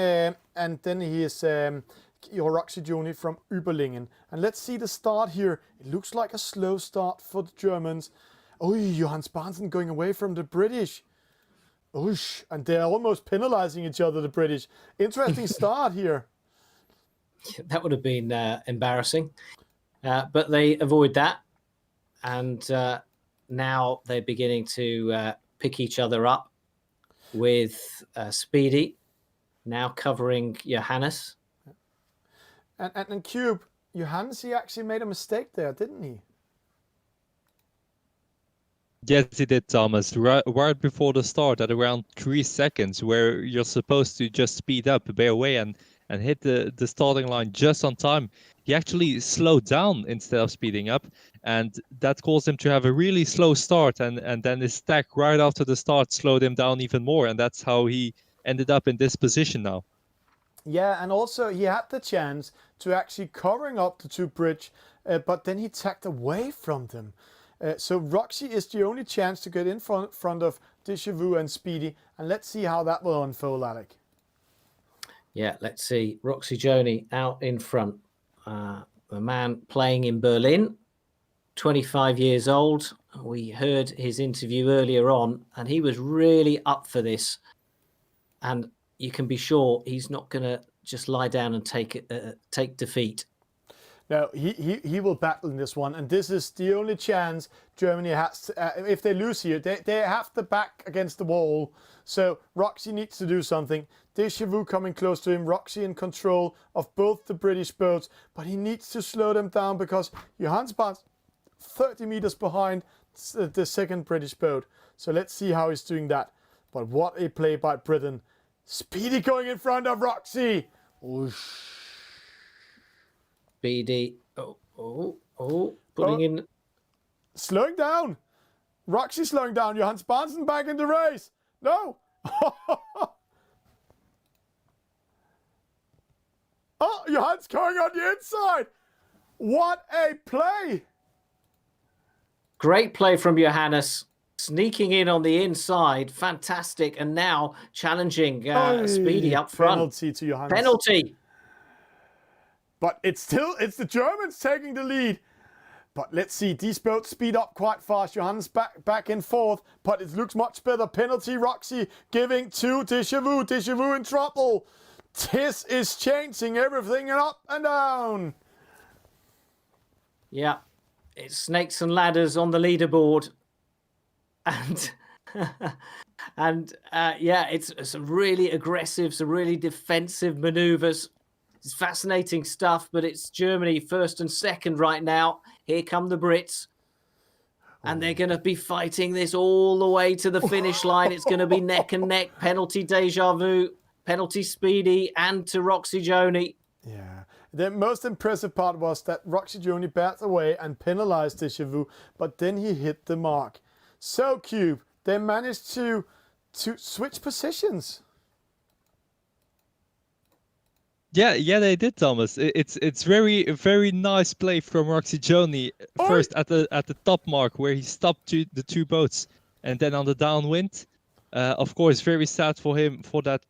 he is Roxy Joni from Überlingen. And let's see the start here. It looks like a slow start for the Germans. Oh, Johannes Barnsen going away from the British. Oosh, and they're almost penalizing each other, the British. Interesting start here. That would have been embarrassing. But they avoid that. And now they're beginning to pick each other up with Speedy now covering Johannes. And Cube, Johannes, he actually made a mistake there, didn't he? Yes, he did, Thomas. Right before the start, at around 3 seconds, where you're supposed to just speed up, bear away, and hit the starting line just on time, he actually slowed down instead of speeding up, and that caused him to have a really slow start, and then his stack right after the start slowed him down even more, and that's how he ended up in this position now. Yeah, and also he had the chance to actually covering up the 2 bridge, but then he tacked away from them. So Roxy is the only chance to get in front of Déjà Vu and Speedy, and let's see how that will unfold, Alec. Yeah, let's see. Roxy Joni out in front. The man playing in Berlin, 25 years old. We heard his interview earlier on, and he was really up for this. And you can be sure he's not going to just lie down and take defeat. No, he will battle in this one, and this is the only chance Germany has to, if they lose here, they have the back against the wall. So Roxy needs to do something. Déjà Vu coming close to him, Roxy in control of both the British boats, but he needs to slow them down because Johannes Barnsen 30 meters behind the second British boat. So let's see how he's doing that. But what a play by Britain. Speedy going in front of Roxy. Whoosh. Speedy, putting in. Slowing down. Roxy slowing down. Johannes Barnsen back in the race. No. Oh, Johannes going on the inside. What a play. Great play from Johannes. Sneaking in on the inside. Fantastic. And now challenging Speedy up front. Penalty to Johannes. Penalty. But it's the Germans taking the lead. But let's see, these boats speed up quite fast. Johannes back and forth, but it looks much better. Penalty, Roxy giving to Déjà Vu. Déjà Vu in trouble. This is changing everything up and down. Yeah, it's snakes and ladders on the leaderboard. And yeah, it's some really aggressive, some really defensive maneuvers. It's fascinating stuff, but it's Germany first and second right now. Here come the Brits. And they're going to be fighting this all the way to the finish line. It's going to be neck and neck, penalty Deja Vu, penalty Speedy, and to Roxy Joni. Yeah. The most impressive part was that Roxy Joni backed away and penalized Deja Vu, but then he hit the mark. So, Cube, they managed to switch positions. Yeah, they did, Thomas. It's very nice play from Roxy Joni. First at the top mark where he stopped the two boats, and then on the downwind. Of course, very sad for him for that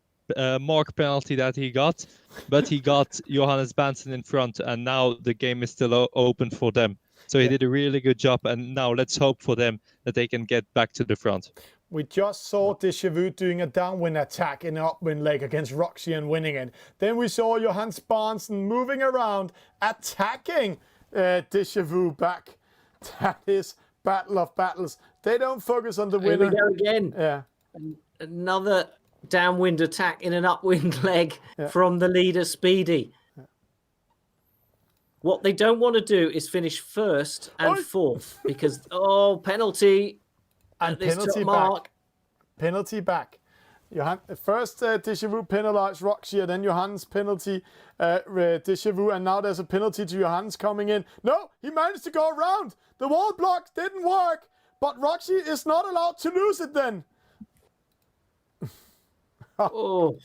mark penalty that he got, but he got Johannes Bansen in front, and now the game is still open for them. So he did a really good job, and now let's hope for them that they can get back to the front. We just saw Deja Vu doing a downwind attack in an upwind leg against Roxy and winning it. Then we saw Johannes Bansen moving around, attacking Deja Vu back. That is battle of battles. They don't focus on the winner. Here we go again. Yeah. Another downwind attack in an upwind leg from the leader, Speedy. Yeah. What they don't want to do is finish first and fourth because, penalty. And penalty back. Penalty back. First, Deja Vu penalized Roxy, and then Johannes penalty Deja Vu, and now there's a penalty to Johannes coming in. No, he managed to go around. The wall block didn't work, but Roxy is not allowed to lose it then. Well,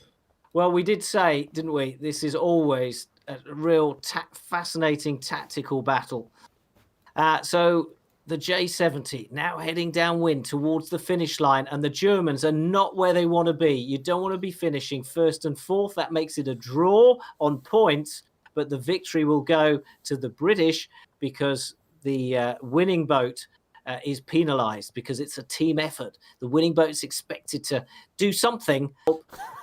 we did say, didn't we? This is always a real fascinating tactical battle. So the J70 now heading downwind towards the finish line, and the Germans are not where they want to be. You don't want to be finishing first and fourth. That makes it a draw on points, but the victory will go to the British because the winning boat is penalised because it's a team effort. The winning boat is expected to do something.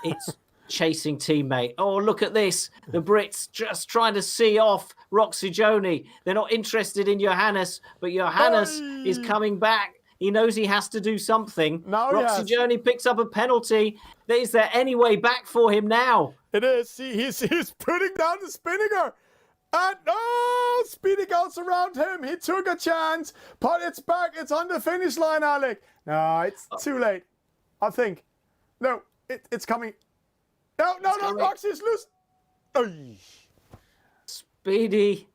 It's chasing teammate. Oh, look at this. The Brits just trying to see off Roxy Joni. They're not interested in Johannes, but Johannes is coming back. He knows he has to do something. Now Roxy Joni picks up a penalty. Is there any way back for him now? It is. See, he's putting down the spinnaker. And Speedy goes around him. He took a chance, but it's back. It's on the finish line, Alec. No, it's too late. I think. No, it's coming. No, Roxy's loose. Oy. Speedy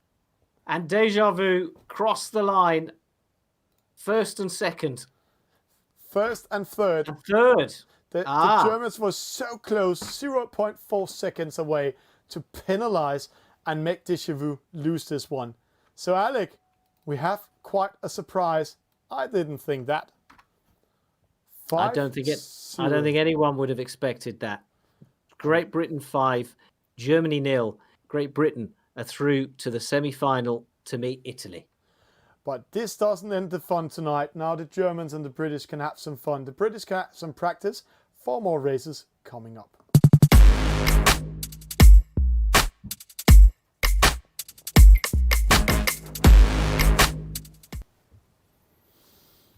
and Deja Vu cross the line. First and second. First and third. The Germans were so close, 0.4 seconds away to penalize and make Deja Vu lose this one. So, Alec, we have quite a surprise. I didn't think that. I don't think anyone would have expected that. Great Britain 5, Germany 0. Great Britain are through to the semi-final to meet Italy. But this doesn't end the fun tonight. Now the Germans and the British can have some fun. The British can have some practice. 4 more races coming up.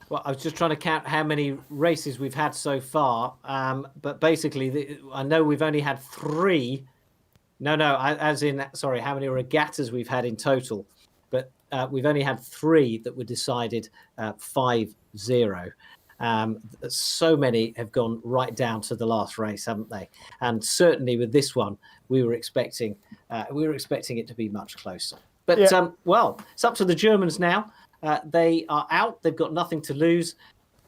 Well, I was just trying to count how many races we've had so far. But basically, I know we've only had 3. How many regattas we've had in total. But we've only had 3 that were decided 5-0. So many have gone right down to the last race, haven't they? And certainly with this one, we were expecting it to be much closer. But it's up to the Germans now. They are out. They've got nothing to lose.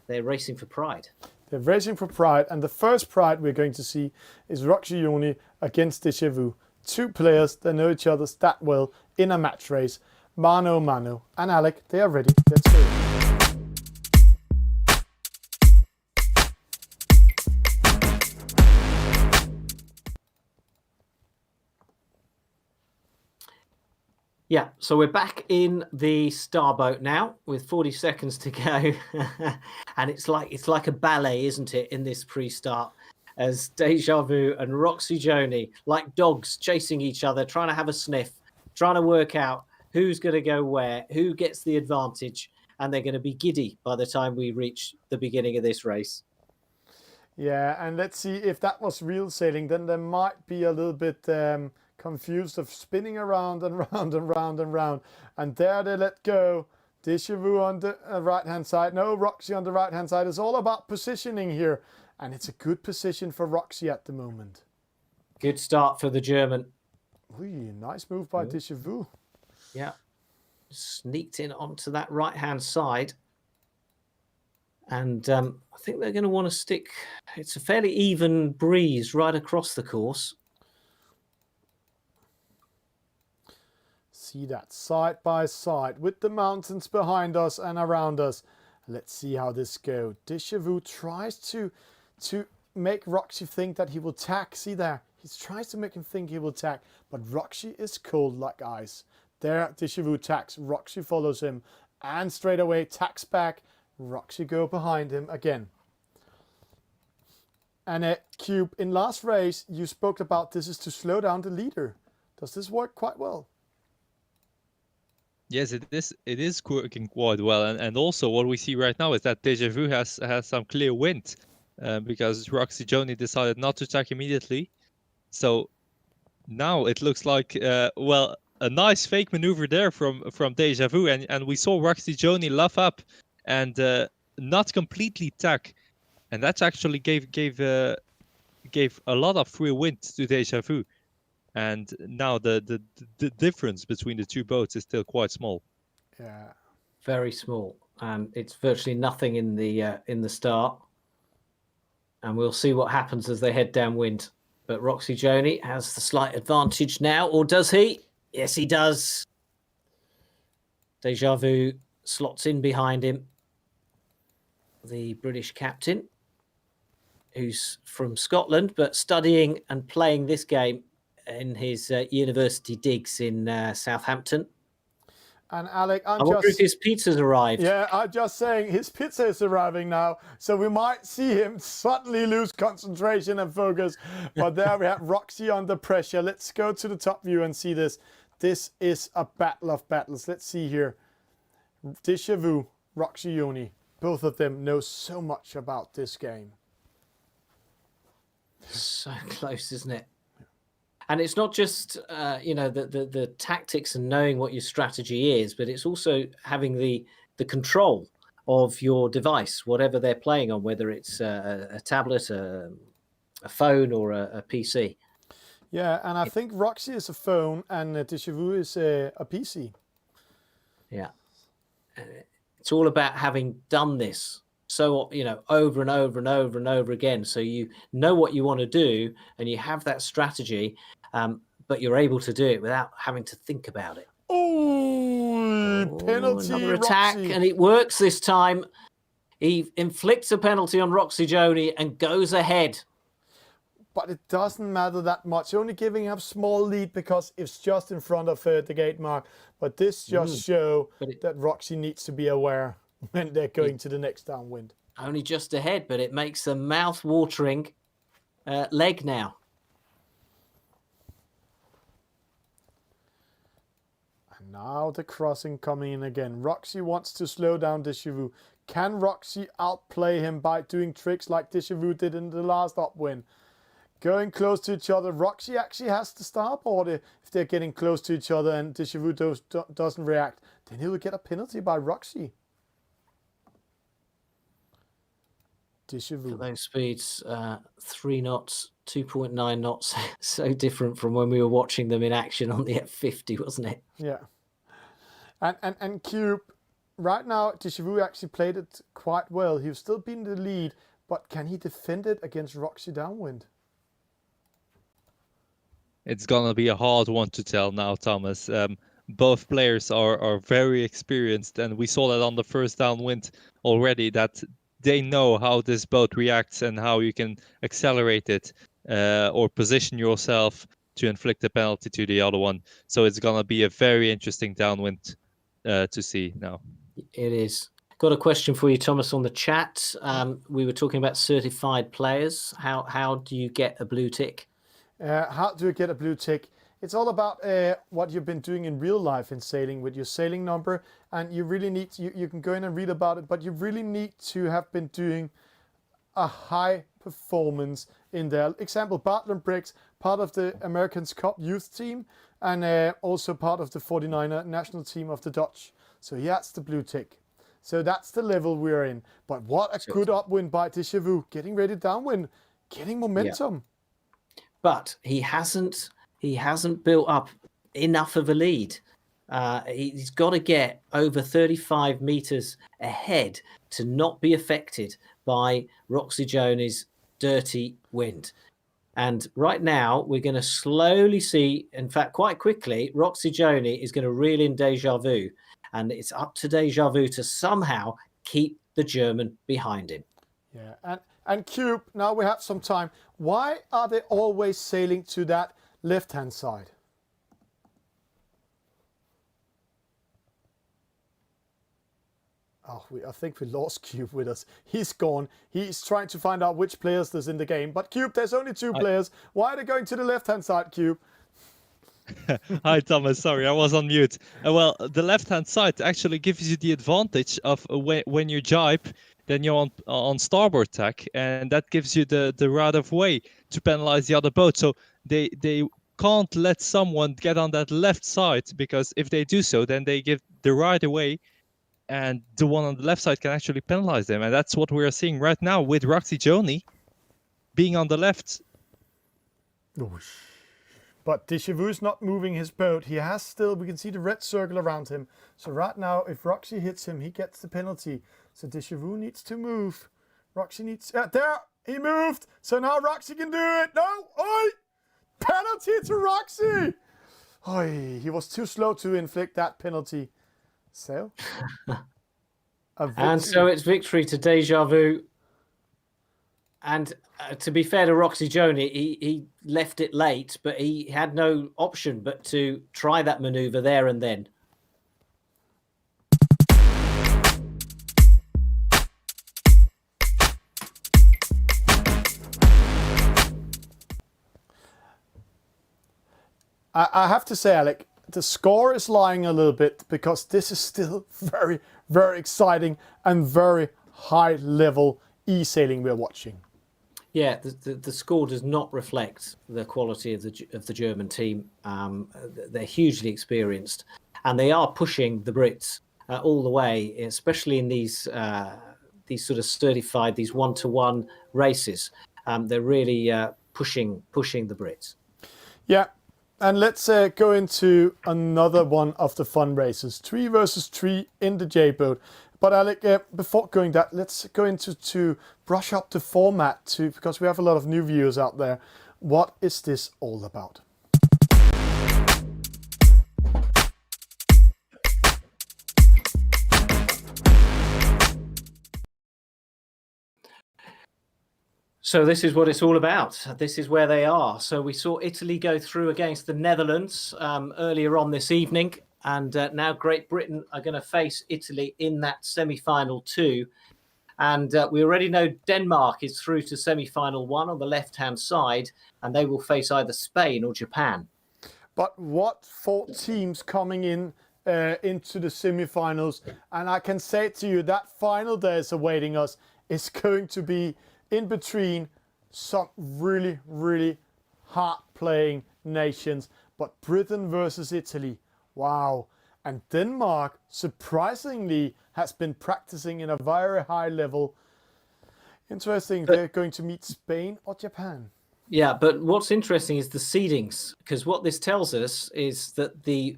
They're racing for pride. They're racing for pride, and the first pride we're going to see is Roxy Joni against Deja Vu. 2 players that know each other that well in a match race. Mano Mano. And Alec, they are ready. Let's go. Yeah, so we're back in the starboat now with 40 seconds to go. And it's like a ballet, isn't it, in this pre-start, as Deja Vu and Roxy Joni, like dogs chasing each other, trying to have a sniff, trying to work out who's going to go where, who gets the advantage, and they're going to be giddy by the time we reach the beginning of this race. Yeah, and let's see if that was real sailing, then there might be a little bit confused of spinning around and round and round and round. And there they let go Déjà Vu on the right-hand side. No, Roxy on the right-hand side. It's all about positioning here. And it's a good position for Roxy at the moment. Good start for the German. Ooh, nice move by Déjà Vu. Yeah. Sneaked in onto that right-hand side. And I think they're going to want to stick. It's a fairly even breeze right across the course. See that side by side with the mountains behind us and around us. Let's see how this goes. Déjà Vu tries to make Roxy think that he will tack. See there, he tries to make him think he will tack, but Roxy is cold like ice. There, Déjà Vu tacks. Roxy follows him, and straight away tacks back. Roxy go behind him again. And Cube, in last race, you spoke about this is to slow down the leader. Does this work quite well? Yes, it is. It is working quite well, and also what we see right now is that Déjà Vu has some clear wind, because Roxy Joni decided not to attack immediately. So now it looks like well, a nice fake maneuver there from Déjà Vu, and we saw Roxy Joni luff up and not completely tack, and that's actually gave a lot of free wind to Déjà Vu. And now the difference between the two boats is still quite small. Yeah. Very small. It's virtually nothing in the start. And we'll see what happens as they head downwind. But Roxy Joni has the slight advantage now, or does he? Yes, he does. Déjà Vu slots in behind him. The British captain, who's from Scotland, but studying and playing this game in his university digs in Southampton. And Alec, I wonder if his pizza's arrived. Yeah, I'm just saying his pizza is arriving now, so we might see him suddenly lose concentration and focus. But there we have Roxy under pressure. Let's go to the top view and see this. This is a battle of battles. Let's see here. Déjà Vu, Roxy Joni, both of them know so much about this game. So close, isn't it? And it's not just the tactics and knowing what your strategy is, but it's also having the control of your device, whatever they're playing on, whether it's a tablet, a phone, or a PC. Yeah, and I think Roxy is a phone and Déjà Vu is a PC. Yeah, it's all about having done this. So, over and over and over and over again. So you know what you want to do and you have that strategy, but you're able to do it without having to think about it. Oh, penalty, another attack, Roxy. and it works this time. He inflicts a penalty on Roxy Joni and goes ahead. But it doesn't matter that much. Only giving up small lead because it's just in front of the gate mark. But this just shows that Roxy needs to be aware when they're going to the next downwind. Only just ahead, but it makes a mouth-watering leg now. And now the crossing coming in again. Roxy wants to slow down Déjà Vu. Can Roxy outplay him by doing tricks like Déjà Vu did in the last upwind? Going close to each other. Roxy actually has the starboard if they're getting close to each other and Déjà Vu doesn't react. Then he will get a penalty by Roxy. Déjà Vu. For those speeds, 3 knots, 2.9 knots, so different from when we were watching them in action on the F50, wasn't it? Yeah. And Cube, right now, Déjà Vu actually played it quite well. He's still been in the lead, but can he defend it against Roxy downwind? It's gonna be a hard one to tell now, Thomas. Both players are very experienced, and we saw that on the first downwind already, that they know how this boat reacts and how you can accelerate it or position yourself to inflict a penalty to the other one. So it's going to be a very interesting downwind to see now. It is. Got a question for you, Thomas, on the chat. We were talking about certified players. How do you get a blue tick? How do you get a blue tick? It's all about what you've been doing in real life in sailing with your sailing number, and you really need to, you can go in and read about it, but you really need to have been doing a high performance in there. Example, Bartlett Briggs, part of the Americans Cup youth team, and also part of the 49er national team of the Dutch. So he has the blue tick. So that's the level we're in. But what a good upwind by Déjà Vu. Getting ready downwind, getting momentum. But he hasn't built up enough of a lead. He's got to get over 35 meters ahead to not be affected by Roxy Joni's dirty wind. And right now, we're going to slowly see, in fact, quite quickly, Roxy Joni is going to reel in Déjà Vu. And it's up to Déjà Vu to somehow keep the German behind him. Yeah, and Cube, now we have some time. Why are they always sailing to that left-hand side? Oh, I think we lost Cube with us. He's gone. He's trying to find out which players there's in the game. But Cube, there's only 2 players. Why are they going to the left-hand side, Cube? Hi, Thomas. Sorry, I was on mute. Well, the left-hand side actually gives you the advantage of when you jibe, then you're on starboard tack, and that gives you the right of way to penalize the other boat. So they can't let someone get on that left side, because if they do so, then they give the right away, and the one on the left side can actually penalize them. And that's what we're seeing right now with Roxy Joni being on the left. But Déjà Vu is not moving his boat. He has still, we can see the red circle around him. So right now, if Roxy hits him, he gets the penalty. So Déjà Vu needs to move. Roxy needs, there, he moved. So now Roxy can do it. No, oi! Penalty to Roxy! Oi, he was too slow to inflict that penalty. So, and so it's victory to Déjà Vu. And to be fair to Roxy Joni, he left it late, but he had no option but to try that maneuver there and then. I have to say, Alec, the score is lying a little bit because this is still very, very exciting and very high level eSailing we're watching. Yeah, the score does not reflect the quality of the German team. They're hugely experienced, and they are pushing the Brits all the way, especially in these sort of certified, these 1-to-1 races. They're really pushing the Brits. Yeah, and let's go into another one of the fun races, 3 versus 3 in the J-boat. But Alec, before going that, let's go into to brush up the format too, because we have a lot of new viewers out there. What is this all about? So this is what it's all about. This is where they are. So we saw Italy go through against the Netherlands earlier on this evening. And now Great Britain are going to face Italy in that semi-final 2. And we already know Denmark is through to semi-final 1 on the left-hand side, and they will face either Spain or Japan. But what 4 teams coming in into the semi-finals? And I can say to you that final that is awaiting us is going to be in between some really, really hard-playing nations. But Britain versus Italy. Wow. And Denmark, surprisingly, has been practicing in a very high level. Interesting. They're going to meet Spain or Japan. Yeah, but what's interesting is the seedings, because what this tells us is that the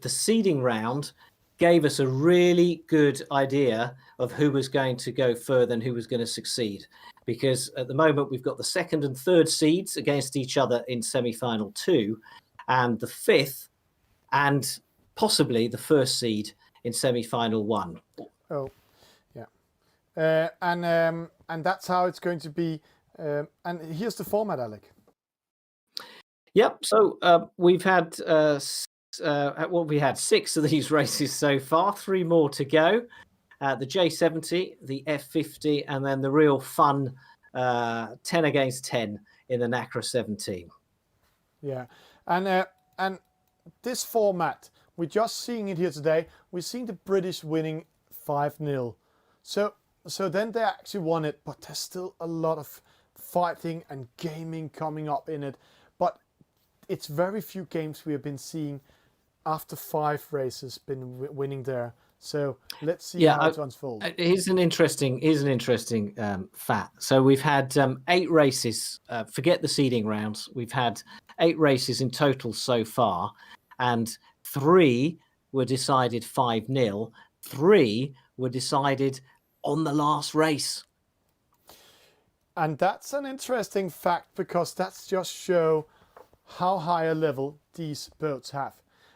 seeding round gave us a really good idea of who was going to go further and who was going to succeed. Because at the moment, we've got the 2nd and 3rd seeds against each other in semi-final 2, and the 5th and possibly the 1st seed in semi-final 1. Oh, yeah. And that's how it's going to be. And here's the format, Alec. Yep. So we've had we had 6 of these races so far, 3 more to go. The J70, the F50, and then the real fun 10 against 10 in the NACRA 17. Yeah, and this format, we're just seeing it here today. We're seeing the British winning 5-0. So then they actually won it, but there's still a lot of fighting and gaming coming up in it. But it's very few games we have been seeing after 5 races, been winning there. So let's see how it unfolds. Here's an interesting fact. So we've had 8 races. Forget the seeding rounds. We've had 8 races in total so far, and 3 were decided 5-0. 3 were decided on the last race. And that's an interesting fact, because that's just show how high a level these boats have.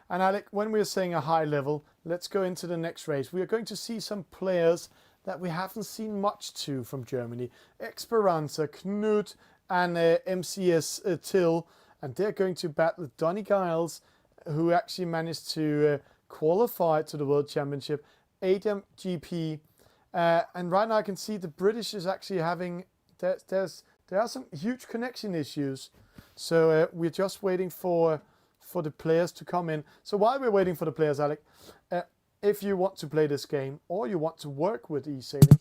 And Alec, when we're saying a high level, let's go into the next race. We are going to see some players that we haven't seen much to from Germany. Esperanza, Knut, and MCS Till, and they're going to battle Donny Giles, who actually managed to qualify to the World Championship, Adam GP, and right now I can see the British is actually having, there are some huge connection issues. So we're just waiting for the players to come in. So while we're waiting for the players, Alec, if you want to play this game or you want to work with eSailing,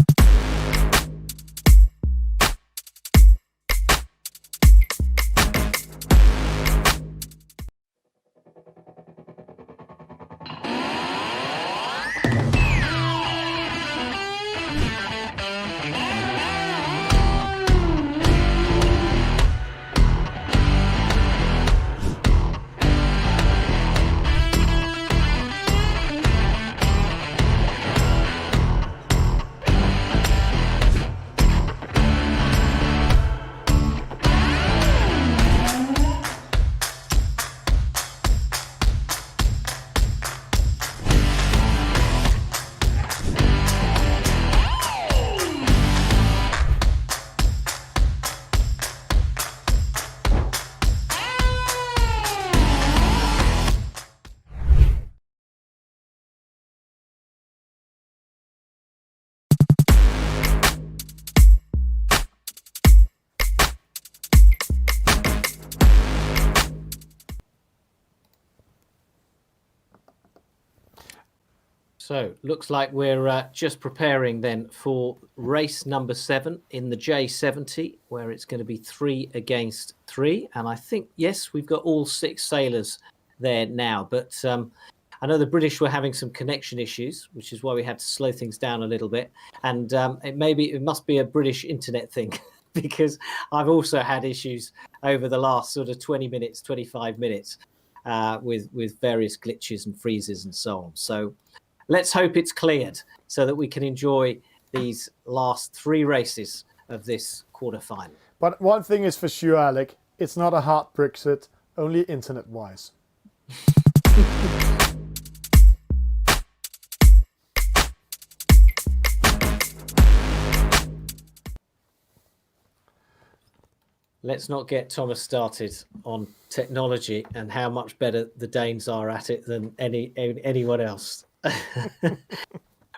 So looks like we're just preparing then for race number 7 in the J70, where it's going to be 3 against 3. And I think, yes, we've got all 6 sailors there now. But I know the British were having some connection issues, which is why we had to slow things down a little bit. And it must be a British internet thing, because I've also had issues over the last sort of 20 minutes, 25 minutes with various glitches and freezes and so on. So let's hope it's cleared so that we can enjoy these last 3 races of this quarterfinal. but one thing is for sure, Alec, it's not a hard Brexit, only internet-wise. Let's not get Thomas started on technology and how much better the Danes are at it than anyone else.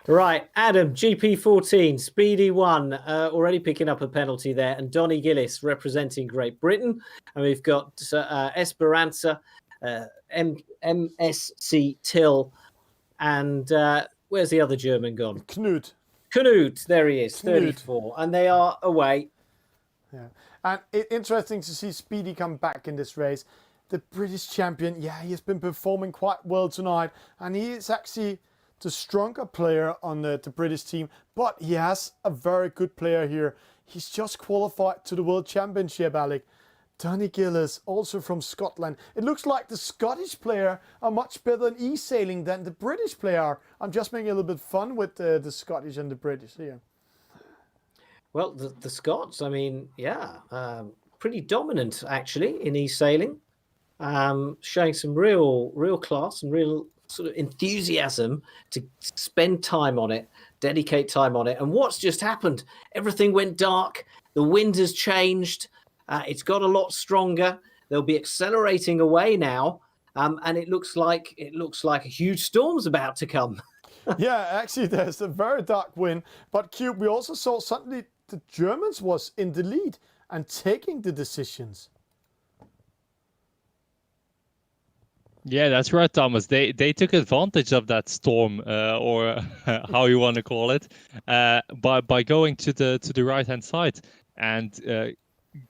Right, Adam, GP14, Speedy 1, already picking up a penalty there, and Donny Gillis representing Great Britain. And we've got Esperanza, MSC Till, and where's the other German gone? Knut. Knut, there he is, Knut. 34, and they are away. Yeah, and interesting to see Speedy come back in this race. The British champion, yeah, he has been performing quite well tonight, and he is actually the stronger player on the British team, but he has a very good player here. He's just qualified to the World Championship, Alec. Donny Gillis, also from Scotland. It looks like the Scottish player are much better in eSailing than the British player. I'm just making a little bit fun with the Scottish and the British here. Well, the Scots, I mean, yeah, pretty dominant actually in eSailing, showing some real class and real sort of enthusiasm to spend time on it, dedicate time on it. And what's just happened? Everything went dark. The wind has changed. It's got a lot stronger. They'll be accelerating away now, and it looks like a huge storm's about to come. Yeah, actually, there's a very dark wind. But Cube, we also saw suddenly the Germans was in the lead and taking the decisions. Yeah, that's right, Thomas. They took advantage of that storm, or how you want to call it, by going to the right hand side, and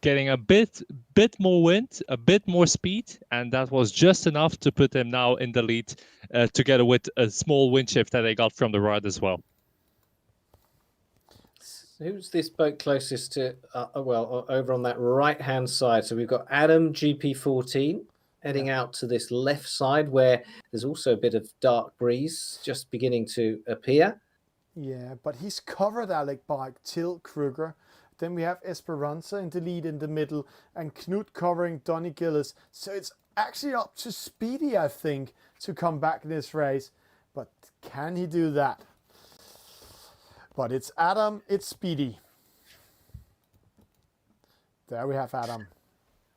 getting a bit more wind, a bit more speed, and that was just enough to put him now in the lead, together with a small wind shift that they got from the rod as well. Who's this boat closest to? Over on that right-hand side. So we've got Adam GP14 heading out to this left side, where there's also a bit of dark breeze just beginning to appear. Yeah, but he's covered, Alec, by Till Kruger. Then we have Esperanza in the lead in the middle, and Knut covering Donny Gillis. So it's actually up to Speedy, I think, to come back in this race. But can he do that? But it's Adam, it's Speedy. There we have Adam.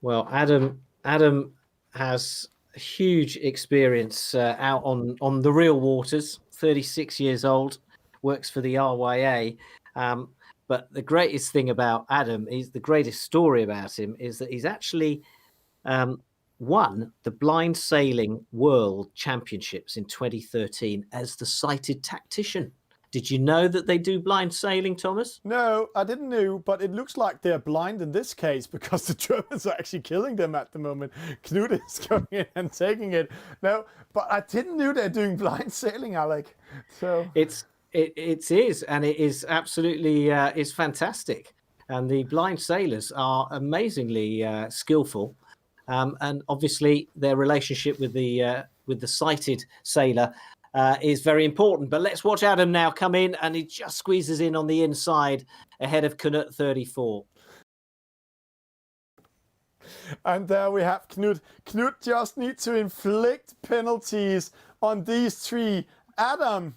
Well, Adam has huge experience out on the real waters. 36 years old, works for the RYA. But the greatest thing about Adam is the greatest story about him is that he's actually won the Blind Sailing World Championships in 2013 as the sighted tactician. Did you know that they do blind sailing, Thomas? No, I didn't know, but it looks like they're blind in this case because the Germans are actually killing them at the moment. Knut is going in and taking it. No, but I didn't know they're doing blind sailing, Alec. So it is, and it is absolutely is fantastic. And the blind sailors are amazingly skillful, and obviously their relationship with the sighted sailor is very important. But let's watch Adam now come in, and he just squeezes in on the inside ahead of Knut 34. And there we have Knut. Knut just needs to inflict penalties on these three: Adam,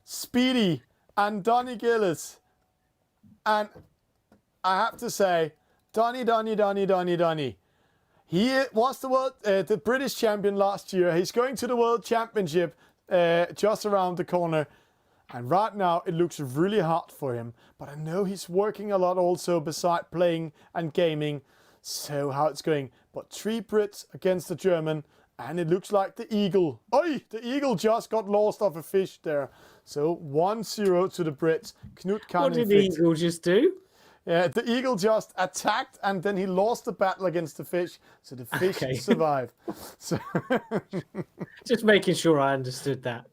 Speedy, and Donny Gillis. And I have to say, Donny. He was the British champion last year. He's going to the World Championship just around the corner. And right now it looks really hard for him. But I know he's working a lot also beside playing and gaming. So how it's going. But 3 Brits against the German. And it looks like the Eagle. Oi! The Eagle just got lost off a fish there. So 1-0 to the Brits. Knut can't What did the Eagle just do? Yeah, the Eagle just attacked and then he lost the battle against the fish. So the fish survived. So just making sure I understood that.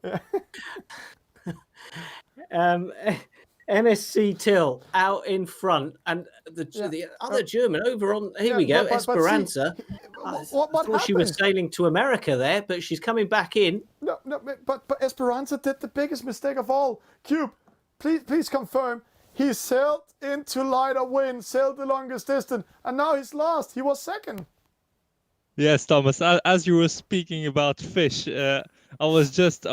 MSC Till out in front, and the other German over on. Here we go, Esperanza. What I thought she was sailing to America there, but she's coming back in. No, but Esperanza did the biggest mistake of all. Cube, please confirm. He sailed into lighter wind, sailed the longest distance, and now he's lost. He was second. Yes, Thomas. As you were speaking about fish, I was just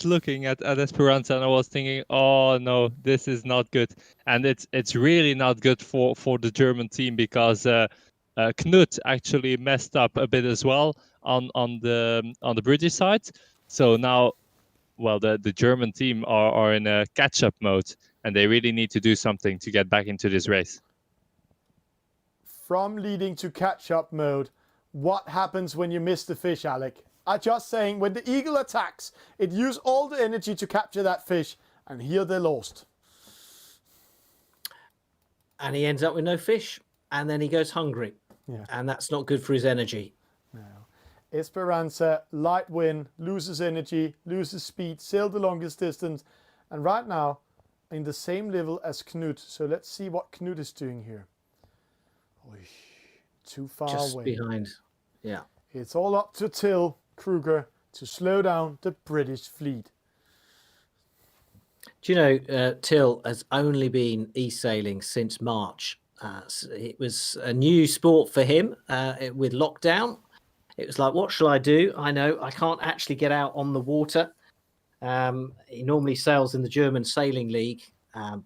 looking at Esperanza, and I was thinking, oh no, this is not good, and it's really not good for the German team, because Knut actually messed up a bit as well on the British side. So now, well, the German team are in a catch-up mode, and they really need to do something to get back into this race. From leading to catch-up mode, what happens when you miss the fish, Alec? I'm just saying, when the Eagle attacks, it used all the energy to capture that fish, and here they lost. And he ends up with no fish, and then he goes hungry. Yeah. And that's not good for his energy. No. Esperanza, light wind, loses energy, loses speed, sailed the longest distance, and right now in the same level as Knut. So let's see what Knut is doing here. Oy, too far Just away. behind. Yeah. It's all up to Till Kruger to slow down the British fleet. Do you know, Till has only been eSailing since March. So it was a new sport for him with lockdown. It was like, what shall I do? I know I can't actually get out on the water. He normally sails in the German Sailing League,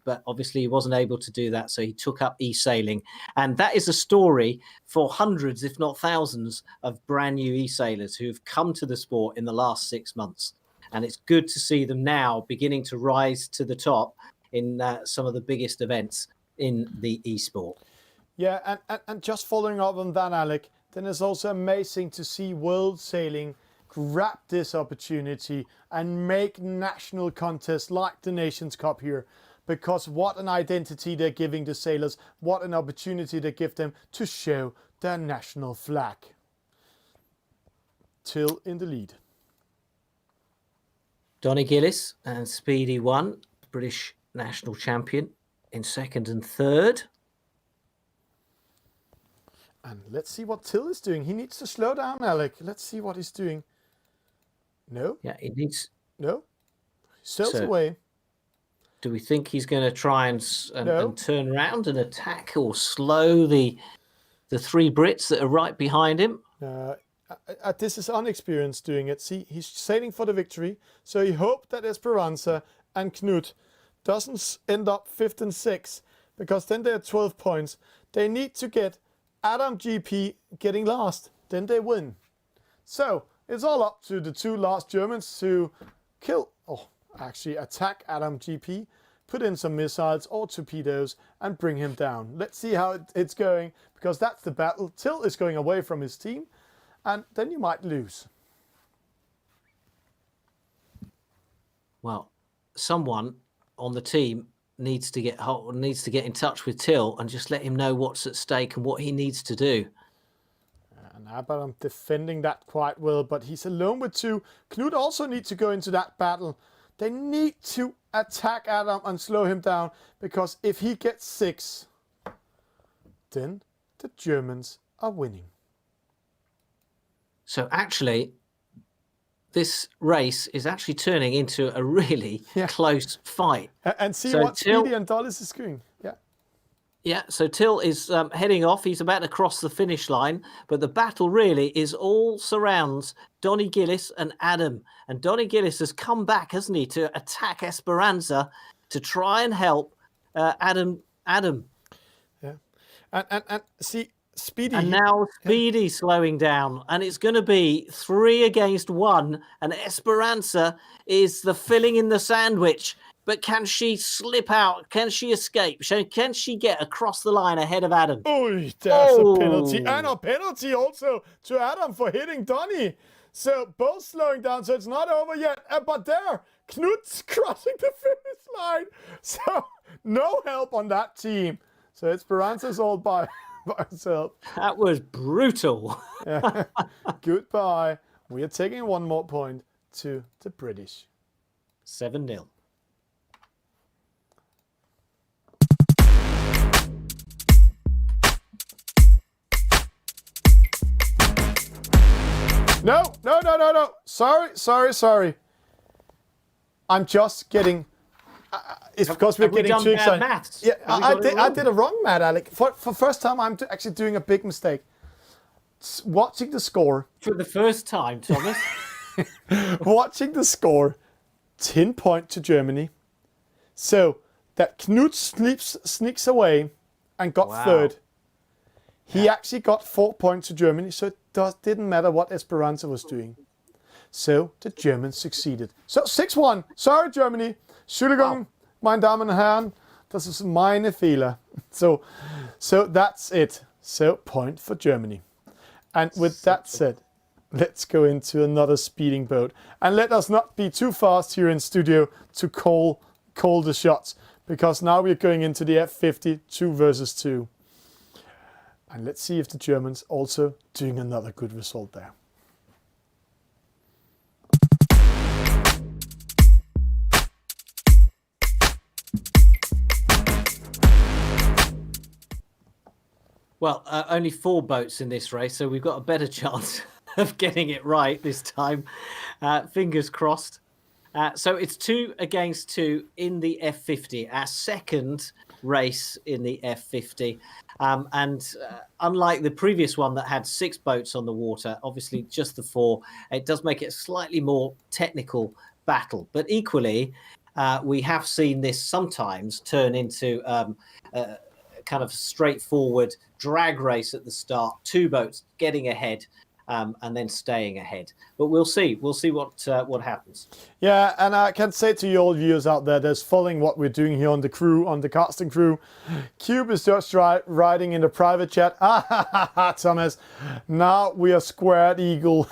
but obviously he wasn't able to do that. So he took up eSailing. And that is a story for hundreds, if not thousands, of brand new eSailors who've come to the sport in the last 6 months. And it's good to see them now beginning to rise to the top in some of the biggest events in the esport. Yeah, and just following up on that, Alec, then it's also amazing to see World Sailing grab this opportunity and make national contests like the Nations Cup here. because what an identity they're giving the sailors, what an opportunity they give them to show their national flag. Till in the lead. Donny Gillis and Speedy 1, British national champion, in second and third. And let's see what Till is doing. He needs to slow down, Alec. Let's see what he's doing. No? Yeah, he needs... No? He sails So- away. Do we think he's going to try and No. turn around and attack or slow the three Brits that are right behind him? This is unexperienced doing it. See, he's sailing for the victory. So he hoped that Esperanza and Knut doesn't end up 5th and 6th, because then they're 12 points. They need to get Adam GP getting last. Then they win. So it's all up to the two last Germans to attack Adam GP, put in some missiles or torpedoes and bring him down. Let's see how it's going, because that's the battle. Till is going away from his team, and then you might lose. Well, someone on the team needs to get in touch with Till and just let him know what's at stake and what he needs to do. And Adam defending that quite well, but he's alone with 2. Knut also needs to go into that battle. They need to attack Adam and slow him down, because if he gets 6, then the Germans are winning. So actually, this race is actually turning into a really close fight. And see So what Till- Speedy and Dulles is doing. Yeah. Yeah, so Till is heading off. He's about to cross the finish line, but the battle really is all surrounds Donny Gillis and Adam. And Donny Gillis has come back, hasn't he, to attack Esperanza to try and help Adam. Yeah. And see, Speedy. And now Speedy slowing down, and it's going to be 3 against 1, and Esperanza is the filling in the sandwich. But can she slip out? Can she escape? Can she get across the line ahead of Adam? Oh, there's a penalty. And a penalty also to Adam for hitting Donny. So both slowing down, so it's not over yet. But there, Knut's crossing the finish line. So no help on that team. So Esperanza's all by herself. That was brutal. Yeah. Goodbye. We are taking 1 more point to the British. 7-0. No. Sorry. I'm just getting... it's because we're Have we getting done too bad excited. maths? Yeah, Have we I got it wrong? did a wrong math, Alec. For first time, I'm actually doing a big mistake. Watching the score, For the first time, Thomas. 10 point to Germany. So that Knut sneaks away and got Wow. third. He actually got 4 points to Germany, so it didn't matter what Esperanza was doing. So the Germans succeeded. So 6-1. Sorry, Germany. Entschuldigung, meine Damen und Herren. Das ist meine Fehler. So that's it. So point for Germany. And with that said, let's go into another speeding boat. And let us not be too fast here in studio to call the shots, because now we're going into the F50 2 versus 2. And let's see if the Germans also doing another good result there. Well, only 4 boats in this race, so we've got a better chance of getting it right this time. Fingers crossed. So it's 2 against 2 in the F50, our second race in the F50. And unlike the previous one that had 6 boats on the water, obviously just the 4, it does make it a slightly more technical battle. But equally, we have seen this sometimes turn into kind of straightforward drag race at the start, 2 boats getting ahead and then staying ahead. But we'll see what happens. Yeah, and I can say to you all viewers out there that's following what we're doing here on the crew, on the casting crew, Cube is just writing in the private chat, Thomas, now we are squared evil.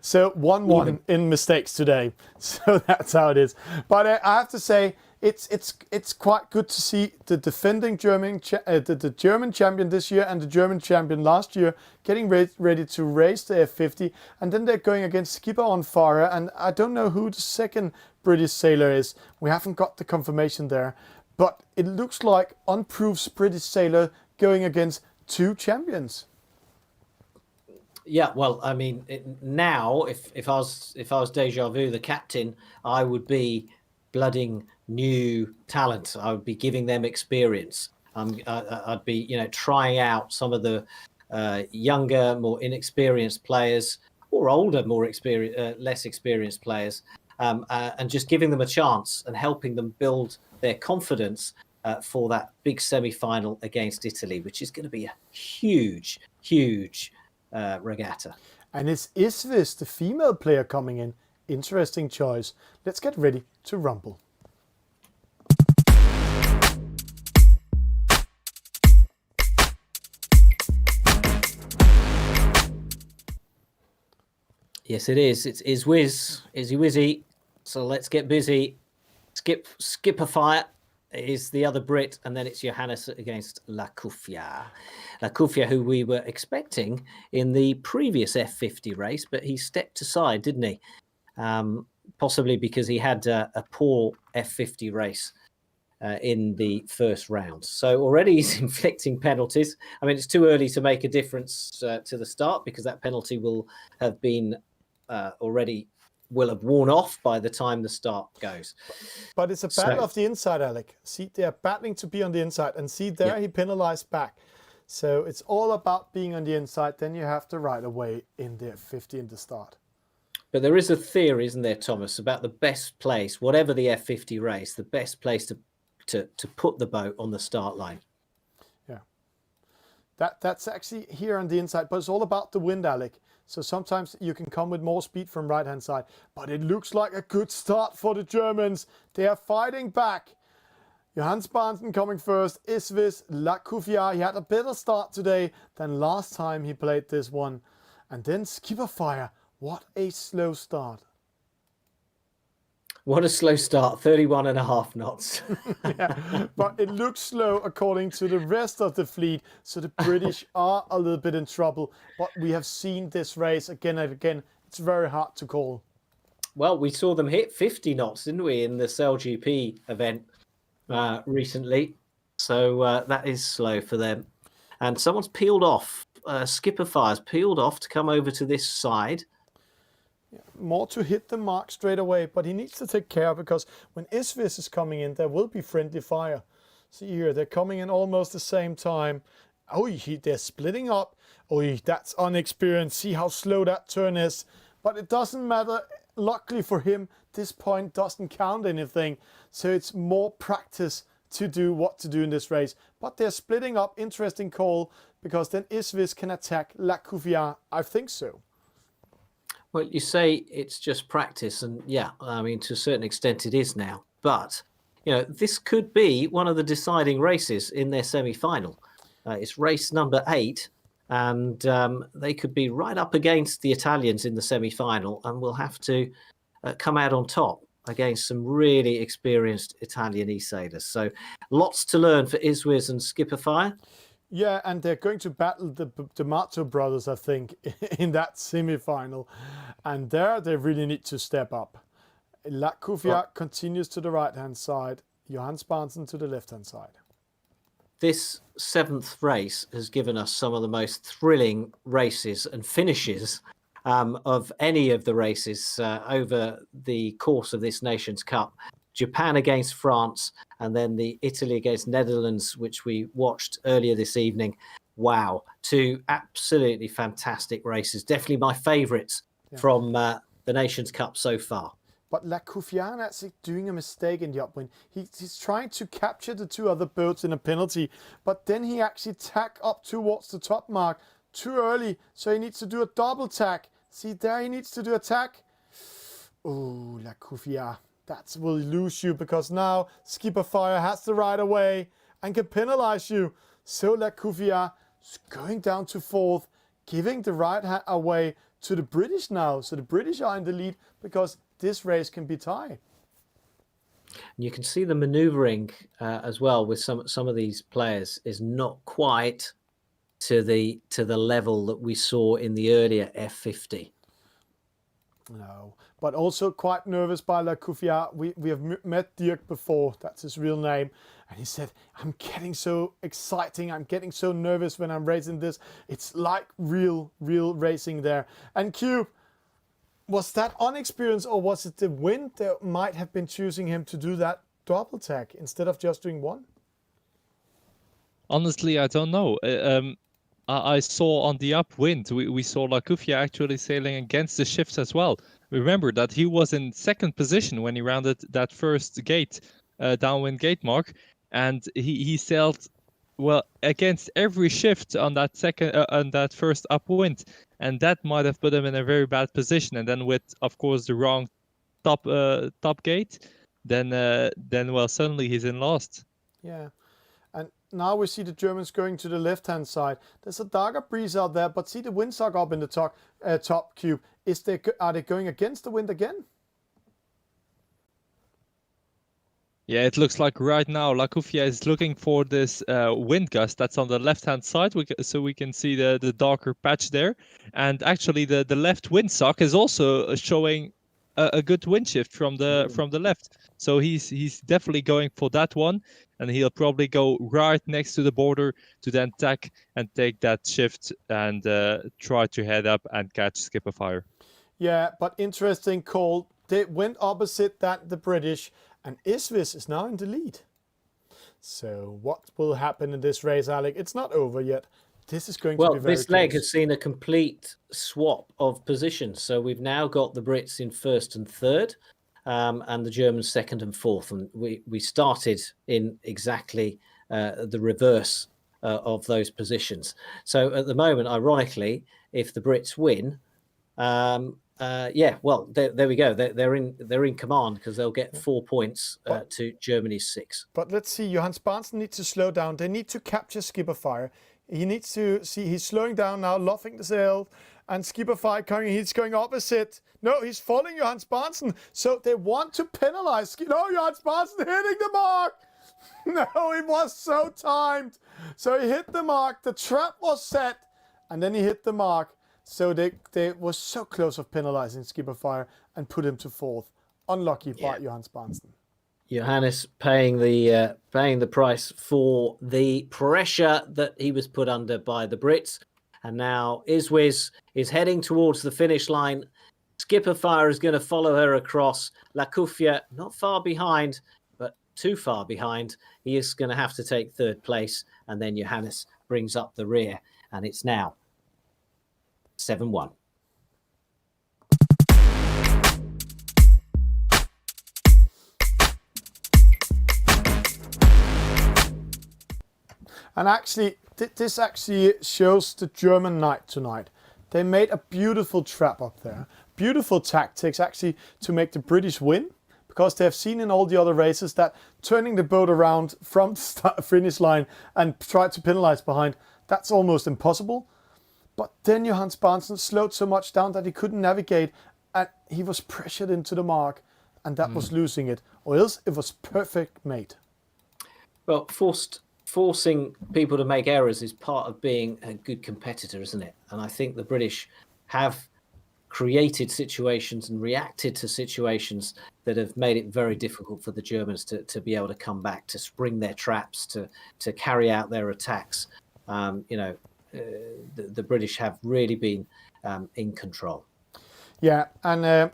So 1-1 in mistakes today. So that's how it is. But I have to say, it's quite good to see the defending the German champion this year and the German champion last year getting ready to race the F50, and then they're going against Skipper on fire, and I don't know who the second British sailor is. We haven't got the confirmation there, but it looks like unproved British sailor going against two champions. Yeah, well, I mean, now if I was Deja Vu, the captain, I would be blooding new talent. I would be giving them experience. I'd be, trying out some of the younger, more inexperienced players, or older, less experienced players, and just giving them a chance and helping them build their confidence for that big semi-final against Italy, which is going to be a huge, huge regatta. And is this the female player coming in? Interesting choice. Let's get ready to rumble. Yes, it is. It's Izzy Wizzy. So let's get busy. Skipper Fire is the other Brit, and then it's Johannes against La Cuffia. La Cuffia, who we were expecting in the previous F50 race, but he stepped aside, didn't he? Possibly because he had a poor F50 race in the first round. So already he's inflicting penalties. I mean, it's too early to make a difference to the start, because that penalty will have been will have worn off by the time the start goes. But it's a battle of the inside, Alec. See, they're battling to be on the inside, and see there, he penalized back. So it's all about being on the inside. Then you have to ride away in the F50 in the start. But there is a theory, isn't there, Thomas, about the best place, whatever the F50 race, the best place to put the boat on the start line. Yeah, that's actually here on the inside, but it's all about the wind, Alec. So sometimes you can come with more speed from right-hand side. But it looks like a good start for the Germans. They are fighting back. Johannes Barnsen coming first. Isvis, La Cuffia. He had a better start today than last time he played this one. And then Skipper Fire. What a slow start. What a slow start, 31.5 knots. Yeah, but it looks slow according to the rest of the fleet, so the British are a little bit in trouble. But we have seen this race again and again. It's very hard to call. Well, we saw them hit 50 knots, didn't we, in the SailGP event recently. So that is slow for them. And someone's peeled off. Skipper Fire's peeled off to come over to this side. More to hit the mark straight away, but he needs to take care, because when Isvis is coming in, there will be friendly fire. See here, they're coming in almost the same time. Oh, they're splitting up. Oh, that's unexperienced. See how slow that turn is. But it doesn't matter. Luckily for him, this point doesn't count anything. So it's more practice to do what to do in this race. But they're splitting up. Interesting call, because then Isvis can attack La Cuffia. I think so. Well, you say it's just practice, and yeah, I mean, to a certain extent it is now. But, this could be one of the deciding races in their semi-final. It's race number 8, and they could be right up against the Italians in the semi-final, and will have to come out on top against some really experienced Italian e-sailors. So lots to learn for Iswiz and Skipper Fire. Yeah, and they're going to battle the D'Amato brothers, I think, in that semi-final. And there they really need to step up. La Cuffia continues to the right-hand side. Johannes Barnsen to the left-hand side. This 7th race has given us some of the most thrilling races and finishes of any of the races over the course of this Nations Cup. Japan against France, and then the Italy against Netherlands, which we watched earlier this evening. Wow, 2 absolutely fantastic races. Definitely my favourites from the Nations Cup so far. But La Cuffia actually doing a mistake in the upwind. He's trying to capture the 2 other boats in a penalty, but then he actually tack up towards the top mark too early, so he needs to do a double tack. See there, he needs to do a tack. Oh, La Cuffia. That will lose you, because now Skipper Fire has the right away and can penalize you. So La Cuffia is going down to 4th, giving the right away to the British now. So the British are in the lead, because this race can be tied. And you can see the manoeuvring as well with some of these players is not quite to the level that we saw in the earlier F50. No, but also quite nervous by Lacouffia. We have met Dirk before, that's his real name, and he said, I'm getting so exciting, I'm getting so nervous when I'm racing this. It's like real racing there. And Cube, was that unexperienced, or was it the wind that might have been choosing him to do that double tag instead of just doing one? Honestly, I don't know. I saw on the upwind, we saw Lacouffia actually sailing against the shifts as well. Remember that he was in second position when he rounded that first gate, downwind gate mark, and he sailed well against every shift on that first upwind, and that might have put him in a very bad position. And then with, of course, the wrong top gate, then well, suddenly he's in last. Yeah. And now we see the Germans going to the left-hand side. There's a darker breeze out there, but see the windsock up in the top cube. Are they going against the wind again? Yeah, it looks like right now Lacouffia is looking for this wind gust that's on the left-hand side, so we can see the darker patch there. And actually, the left windsock is also showing a good wind shift from the left. So he's definitely going for that one, and he'll probably go right next to the border to then tack and take that shift and try to head up and catch skipper fire. Yeah, but interesting call. They went opposite that the British, and Isvis is now in the lead. So what will happen in this race, Alec? It's not over yet. This is going to be very this leg close. has seen a complete swap of positions. So we've now got the Brits in first and third, and the Germans second and fourth. And we started in exactly the reverse of those positions. So at the moment, ironically, if the Brits win, well, there we go. They're in command because they'll get 4 points to Germany's 6. But let's see, Johannes Barnsen needs to slow down. They need to capture skipper fire. He needs to see, he's slowing down now, luffing the sail, and skipper fire coming, he's going opposite. No, he's following Johannes Barnsen. So they want to penalize. No, Johannes Barnsen hitting the mark. No, it was so timed. So he hit the mark, the trap was set, and then he hit the mark. So they were so close of penalizing skipper fire and put him to fourth. Unlucky by Johannes Barnsen. Johannes paying the price for the pressure that he was put under by the Brits. And now Iswiz is heading towards the finish line. Skipper fire is going to follow her across. Lacouffia not far behind, but too far behind. He is going to have to take third place. And then Johannes brings up the rear. And it's now 7-1. And actually, this actually shows the German night tonight. They made a beautiful trap up there. Beautiful tactics actually to make the British win, because they have seen in all the other races that turning the boat around from the finish line and try to penalize behind, that's almost impossible. But then Johannes Barnsen slowed so much down that he couldn't navigate, and he was pressured into the mark, and that was losing it. Or else it was perfect made. Well, forcing people to make errors is part of being a good competitor, isn't it? And I think the British have created situations and reacted to situations that have made it very difficult for the Germans to be able to come back, to spring their traps, to carry out their attacks. The British have really been in control. Yeah, and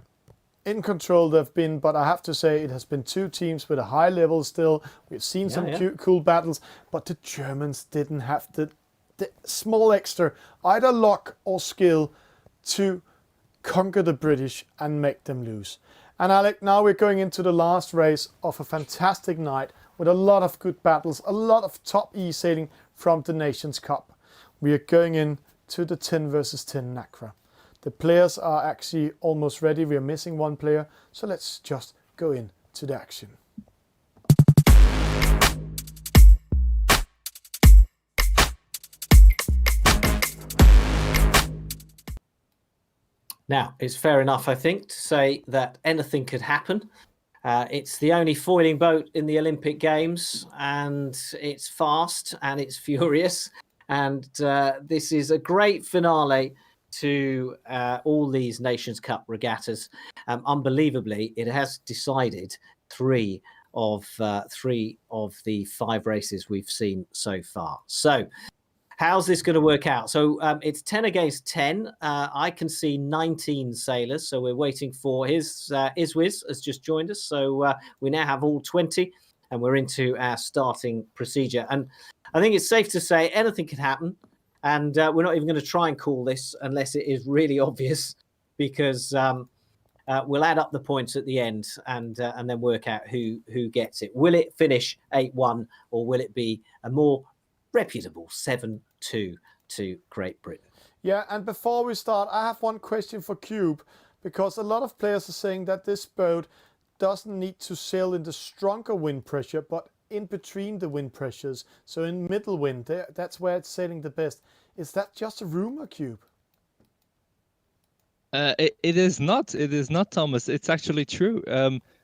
in control they've been, but I have to say it has been two teams with a high level still. We've seen some cool battles, but the Germans didn't have the small extra, either luck or skill, to conquer the British and make them lose. And Alec, now we're going into the last race of a fantastic night with a lot of good battles, a lot of top eSailing from the Nations Cup. We are going in to the 10 versus 10 NACRA. The players are actually almost ready. We are missing one player, so let's just go into the action. Now, it's fair enough, I think, to say that anything could happen. It's the only foiling boat in the Olympic Games, and it's fast and it's furious. And this is a great finale to all these Nations Cup regattas. Unbelievably, it has decided three of the 5 races we've seen so far. So how's this going to work out? So it's 10 against 10. I can see 19 sailors. So we're waiting for Iswiz has just joined us. So we now have all 20, and we're into our starting procedure. And I think it's safe to say anything can happen. And we're not even going to try and call this unless it is really obvious, because we'll add up the points at the end and then work out who gets it. Will it finish 8-1, or will it be a more reputable 7-2 to Great Britain? Yeah, and before we start, I have one question for Cube, because a lot of players are saying that this boat doesn't need to sail in the stronger wind pressure, but in between the wind pressures. So in middle wind, that's where it's sailing the best. Is that just a rumor, Cube? It is not. It is not, Thomas. It's actually true.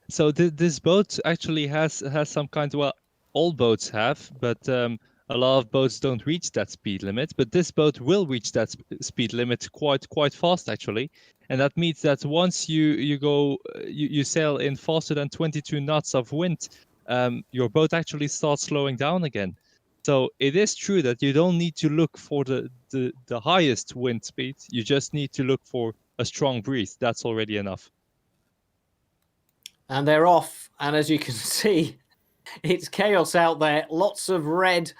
So this boat actually has some kind of, well, all boats have, but a lot of boats don't reach that speed limit. But this boat will reach that speed limit quite fast, actually. And that means that once you sail in faster than 22 knots of wind, your boat actually starts slowing down again. So it is true that you don't need to look for the highest wind speed. You just need to look for a strong breeze. That's already enough. And they're off. And as you can see, it's chaos out there. Lots of red,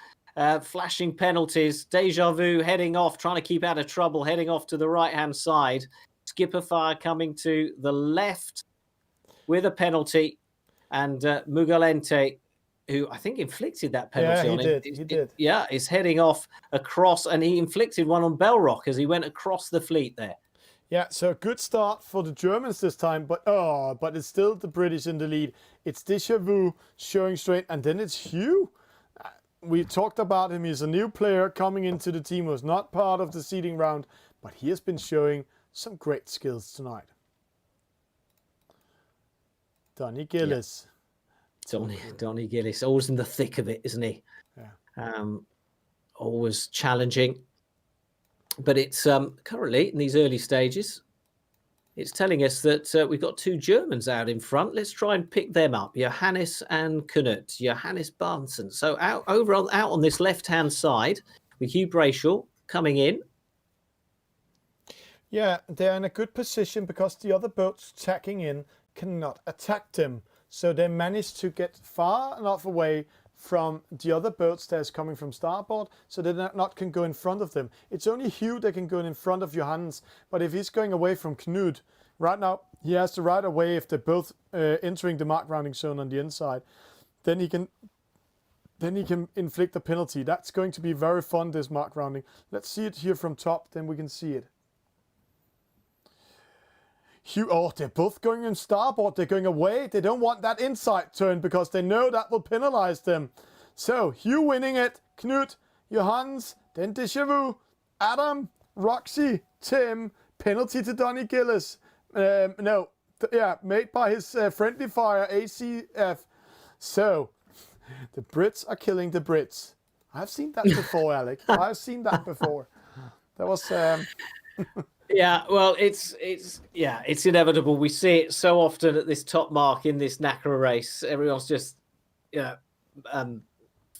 flashing penalties. Deja Vu heading off, trying to keep out of trouble, heading off to the right-hand side. Skipper Fire coming to the left with a penalty. And Mugalente, who I think inflicted that penalty on him. He did. Yeah, is heading off across, and he inflicted one on Bellrock as he went across the fleet there. Yeah, so a good start for the Germans this time, but it's still the British in the lead. It's Deja Vu showing straight, and then it's Hugh. We talked about him. He's a new player coming into the team, was not part of the seeding round, but he has been showing some great skills tonight. Donny Gillis. Yeah. Donny Gillis, always in the thick of it, isn't he? Yeah. Always challenging. But it's currently in these early stages, it's telling us that we've got 2 Germans out in front. Let's try and pick them up. Johannes and Knut. Johannes Barnson. So out on this left-hand side with Hugh Brayshaw coming in. Yeah, they're in a good position because the other boats tacking in cannot attack them. So they managed to get far enough away from the other boats that's coming from starboard, so they not can go in front of them. It's only Hugh that can go in front of Johannes, but if he's going away from Knut, right now he has to ride away if they're both entering the mark rounding zone on the inside. Then he can inflict a penalty. That's going to be very fun, this mark rounding. Let's see it here from top, then we can see it. Hugh, they're both going in starboard. They're going away. They don't want that inside turn because they know that will penalize them. So Hugh winning it. Knut, Johannes, then Deja Vu, Adam, Roxy, Tim. Penalty to Donny Gillis. Made by his friendly fire ACF. So the Brits are killing the Brits. I've seen that before, Alec. I've seen that before. That was. Yeah, well, it's inevitable. We see it so often at this top mark in this NACRA race. Everyone's just, foot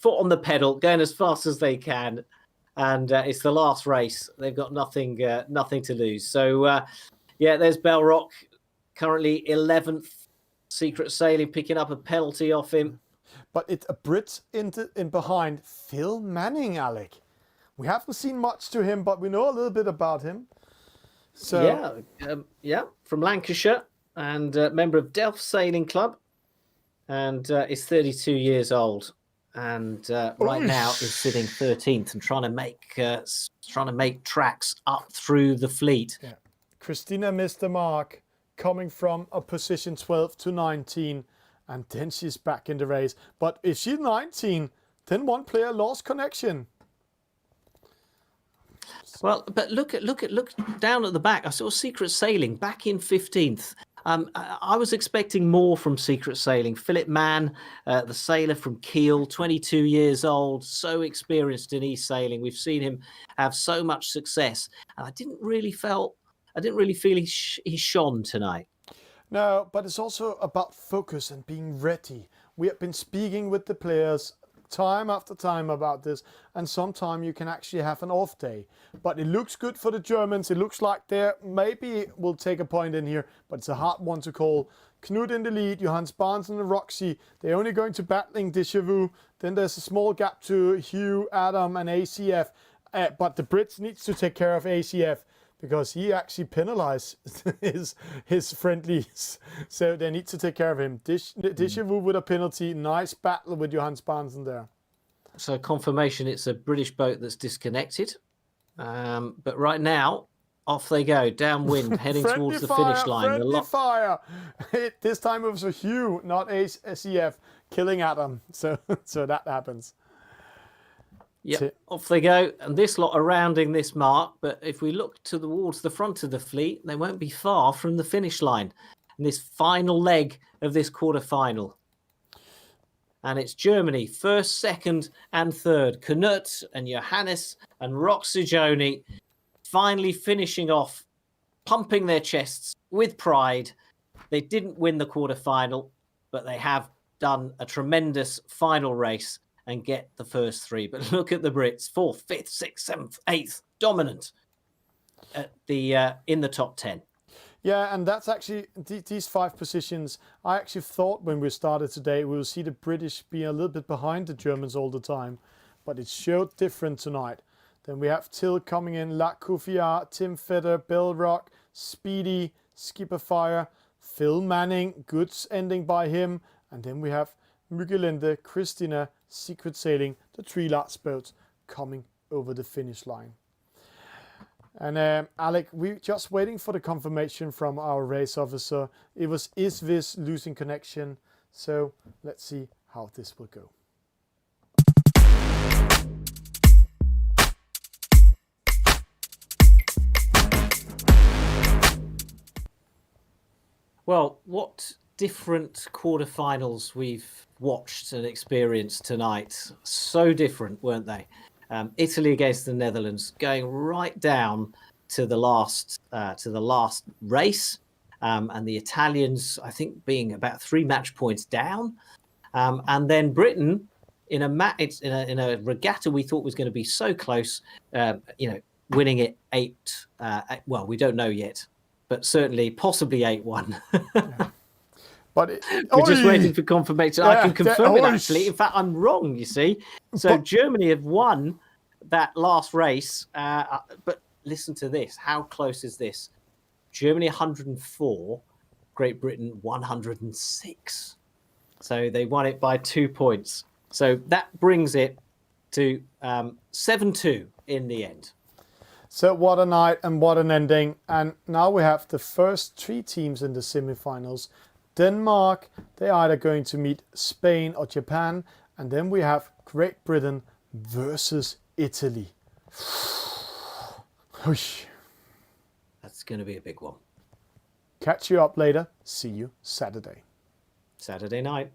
on the pedal, going as fast as they can, and it's the last race. They've got nothing to lose. So, there's Bellrock, currently 11th. Secret Sailing picking up a penalty off him. But it's a Brit in behind, Phil Manning, Alec. We haven't seen much to him, but we know a little bit about him. So from Lancashire and member of Delft Sailing Club, and is 32 years old, and right now is sitting 13th and trying to make tracks up through the fleet. Yeah. Christina missed the mark, coming from a position 12 to 19, and then she's back in the race. But if she's 19, then one player lost connection. Well, but look down at the back. I saw Secret Sailing back in 15th. I was expecting more from Secret Sailing. Philip Mann, the sailor from Kiel, 22 years old, so experienced in eSailing. We've seen him have so much success, and I didn't really feel he shone tonight. No, but it's also about focus and being ready. We have been speaking with the players time after time about this, and sometimes you can actually have an off day. But it looks good for the Germans. It looks like they maybe will take a point in here, but it's a hard one to call. Knut in the lead, Johannes Barnes and Roxy. They're only going to battling Déjà Vu. Then there's a small gap to Hugh, Adam, and ACF. But the Brits needs to take care of ACF, because he actually penalized his friendlies. So they need to take care of him. Déjà Vu with a penalty. Nice battle with Johannes Barnsen there. So confirmation it's a British boat that's disconnected. But right now, off they go, downwind, heading towards the finish line. Friendly fire! This time it was a Hugh, not ACF, killing Adam. So that happens. Yep, off they go, and this lot are rounding this mark, but if we look towards the front of the fleet, they won't be far from the finish line in this final leg of this quarter-final. And it's Germany, first, second, and third. Knut and Johannes and Roxijoni finally finishing off, pumping their chests with pride. They didn't win the quarter-final, but they have done a tremendous final race and get the first three. But look at the Brits, 4th, 5th, 6th, 7th, 8th, dominant at the in the top 10. Yeah, and that's actually these 5 positions. I actually thought when we started today we will see the British being a little bit behind the Germans all the time, but it showed different tonight. Then we have Till coming in, La Kufia, Tim Fetter, Bill Rock, Speedy, Skipper Fire, Phil Manning, good ending by him, and then we have Mugelinde, Christina, Secret Sailing, the 3 last boats coming over the finish line. And Alec, we're just waiting for the confirmation from our race officer. It was Isvis losing connection, so let's see how this will go. Well, what different quarterfinals we've watched and experienced tonight. So different, weren't they? Italy against the Netherlands, going right down to the last race, and the Italians, I think, being about 3 match points down, and then Britain in a regatta we thought was going to be so close, winning it 8. Well, we don't know yet, but certainly possibly 8-1. Yeah. But we're just waiting for confirmation. I can confirm it actually. In fact, I'm wrong, you see. So Germany have won that last race. But listen to this. How close is this? Germany 104, Great Britain 106. So they won it by 2 points. So that brings it to 7-2 in the end. So what a night and what an ending. And now we have the first 3 teams in the semifinals. Denmark, they're either going to meet Spain or Japan, and then we have Great Britain versus Italy. That's going to be a big one. Catch you up later. See you Saturday. Saturday night.